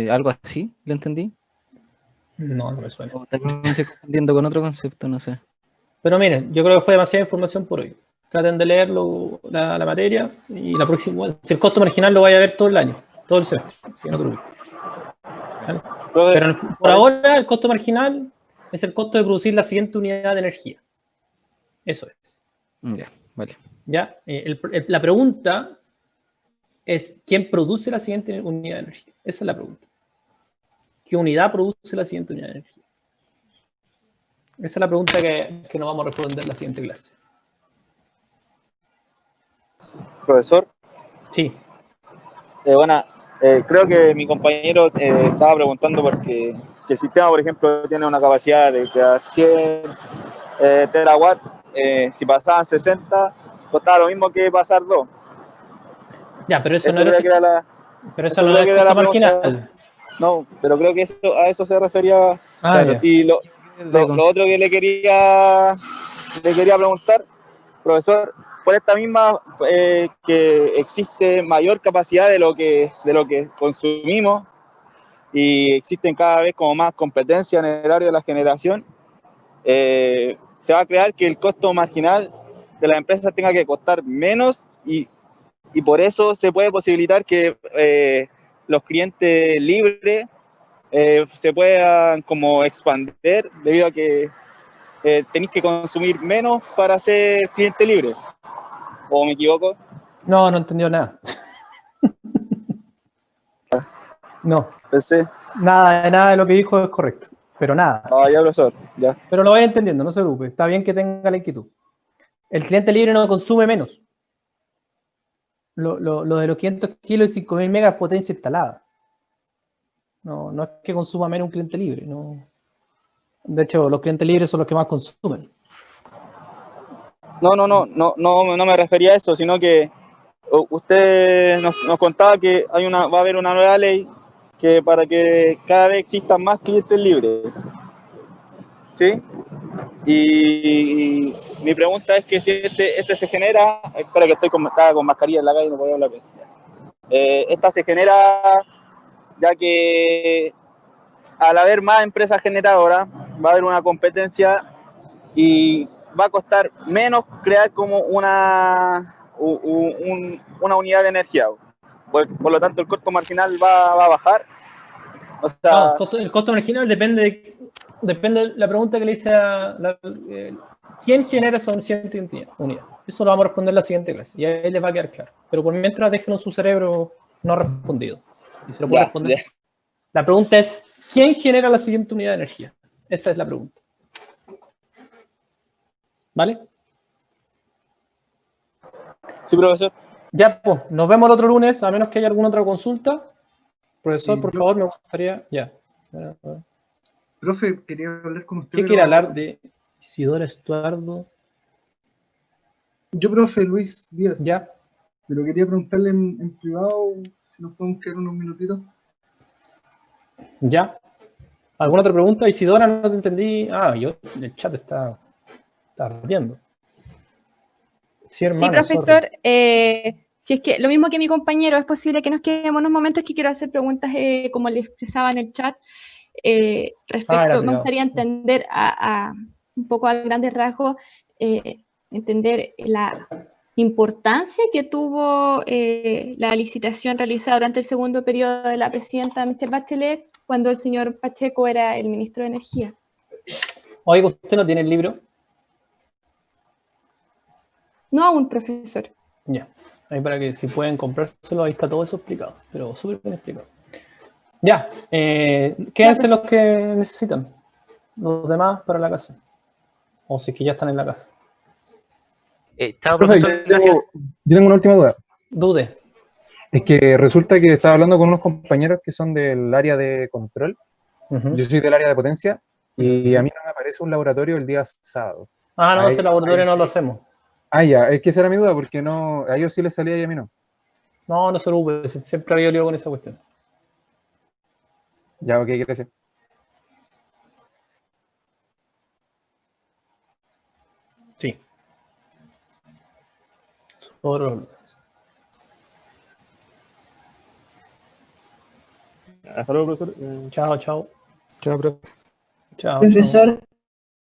algo así, ¿lo entendí? No, no me suena. O también me estoy confundiendo con otro concepto, no sé. Pero miren, yo creo que fue demasiada información por hoy. Traten de leerlo, la materia, y la próxima, si el costo marginal lo vaya a ver todo el año, todo el semestre. Así que no te preocupes. ¿Vale? Pero por ahora el costo marginal es el costo de producir la siguiente unidad de energía. Eso es. Ya, vale. ¿Ya? La pregunta es, ¿quién produce la siguiente unidad de energía? Esa es la pregunta. ¿Qué unidad produce la siguiente unidad de energía? Esa es la pregunta que nos vamos a responder en la siguiente clase. Profesor, Sí. bueno, creo que mi compañero estaba preguntando porque si el sistema, por ejemplo, tiene una capacidad de que a 100 terawatts, si pasaban 60, costaba lo mismo que pasar 2. Ya, pero eso no creo era... que era la, Pero eso eso no creo es que era costo la pregunta. marginal. No, pero creo que a eso se refería. Ah, Claro. ya. Y lo otro que le quería preguntar, profesor, por esta misma que existe mayor capacidad de lo que consumimos y existen cada vez como más competencia en el área de la generación, se va a crear que el costo marginal de las empresas tenga que costar menos y por eso se puede posibilitar que los clientes libres se puedan como expandir debido a que tenéis que consumir menos para ser cliente libre. ¿O me equivoco? No, no entendió nada. No. Pensé. Nada de lo que dijo es correcto. Pero nada. Ah, ya, profesor. Ya. Pero lo voy entendiendo, no se preocupe. Está bien que tenga la inquietud. El cliente libre no consume menos. Lo de los 500 kilos y 5.000 megas es potencia instalada. No es que consuma menos un cliente libre. No. De hecho, los clientes libres son los que más consumen. No me refería a eso, sino que usted nos contaba que va a haber una nueva ley que para que cada vez existan más clientes libres. ¿Sí? Y mi pregunta es que si este se genera, espera que estaba con mascarilla en la calle y no podía hablar bien. Esta se genera ya que al haber más empresas generadoras va a haber una competencia y va a costar menos crear como una unidad de energía. Por lo tanto, el costo marginal va a bajar. O sea, No, el costo marginal depende de la pregunta que le hice ¿quién genera esa siguiente unidad? Eso lo vamos a responder en la siguiente clase y ahí les va a quedar claro. Pero por mientras déjenlo en su cerebro no respondido. Y se lo puedo responder. La pregunta es, ¿quién genera la siguiente unidad de energía? Esa es la pregunta. ¿Vale? Sí, profesor. Ya, pues, nos vemos el otro lunes, a menos que haya alguna otra consulta. Profesor, por favor, me gustaría... Ya. Profe, quería hablar con usted. ¿Qué quiere hablar de Isidora Estuardo? Yo, profe, Luis Díaz. Ya. Pero quería preguntarle en privado si nos podemos quedar unos minutitos. Ya. ¿Alguna otra pregunta? Isidora, no te entendí. Ah, el chat está ardiendo. Sí, hermano, sí, profesor. Si es que lo mismo que mi compañero, es posible que nos quedemos unos momentos que quiero hacer preguntas como le expresaba en el chat. Respecto, me gustaría entender un poco a grandes rasgos, entender la importancia que tuvo la licitación realizada durante el segundo periodo de la presidenta Michelle Bachelet, cuando el señor Pacheco era el ministro de Energía. Oiga, ¿usted no tiene el libro? No aún, profesor. Ya, ahí para que si pueden comprárselo, ahí está todo eso explicado, pero súper bien explicado. Ya, quédense los que necesitan, los demás para la casa, o si es que ya están en la casa. Chao, profesor, gracias. Yo tengo una última duda. Dude. Es que resulta que estaba hablando con unos compañeros que son del área de control. Yo soy del área de potencia y a mí no me aparece un laboratorio el día sábado. Ah, no, ese laboratorio no lo hacemos. Ah, ya, es que esa era mi duda, porque no, a ellos sí les salía y a mí no. No se preocupe, siempre había lío con esa cuestión. Ya, ok, gracias. Sí. Hasta luego, profesor. Chao. Chao, profe. Chao. Profesor.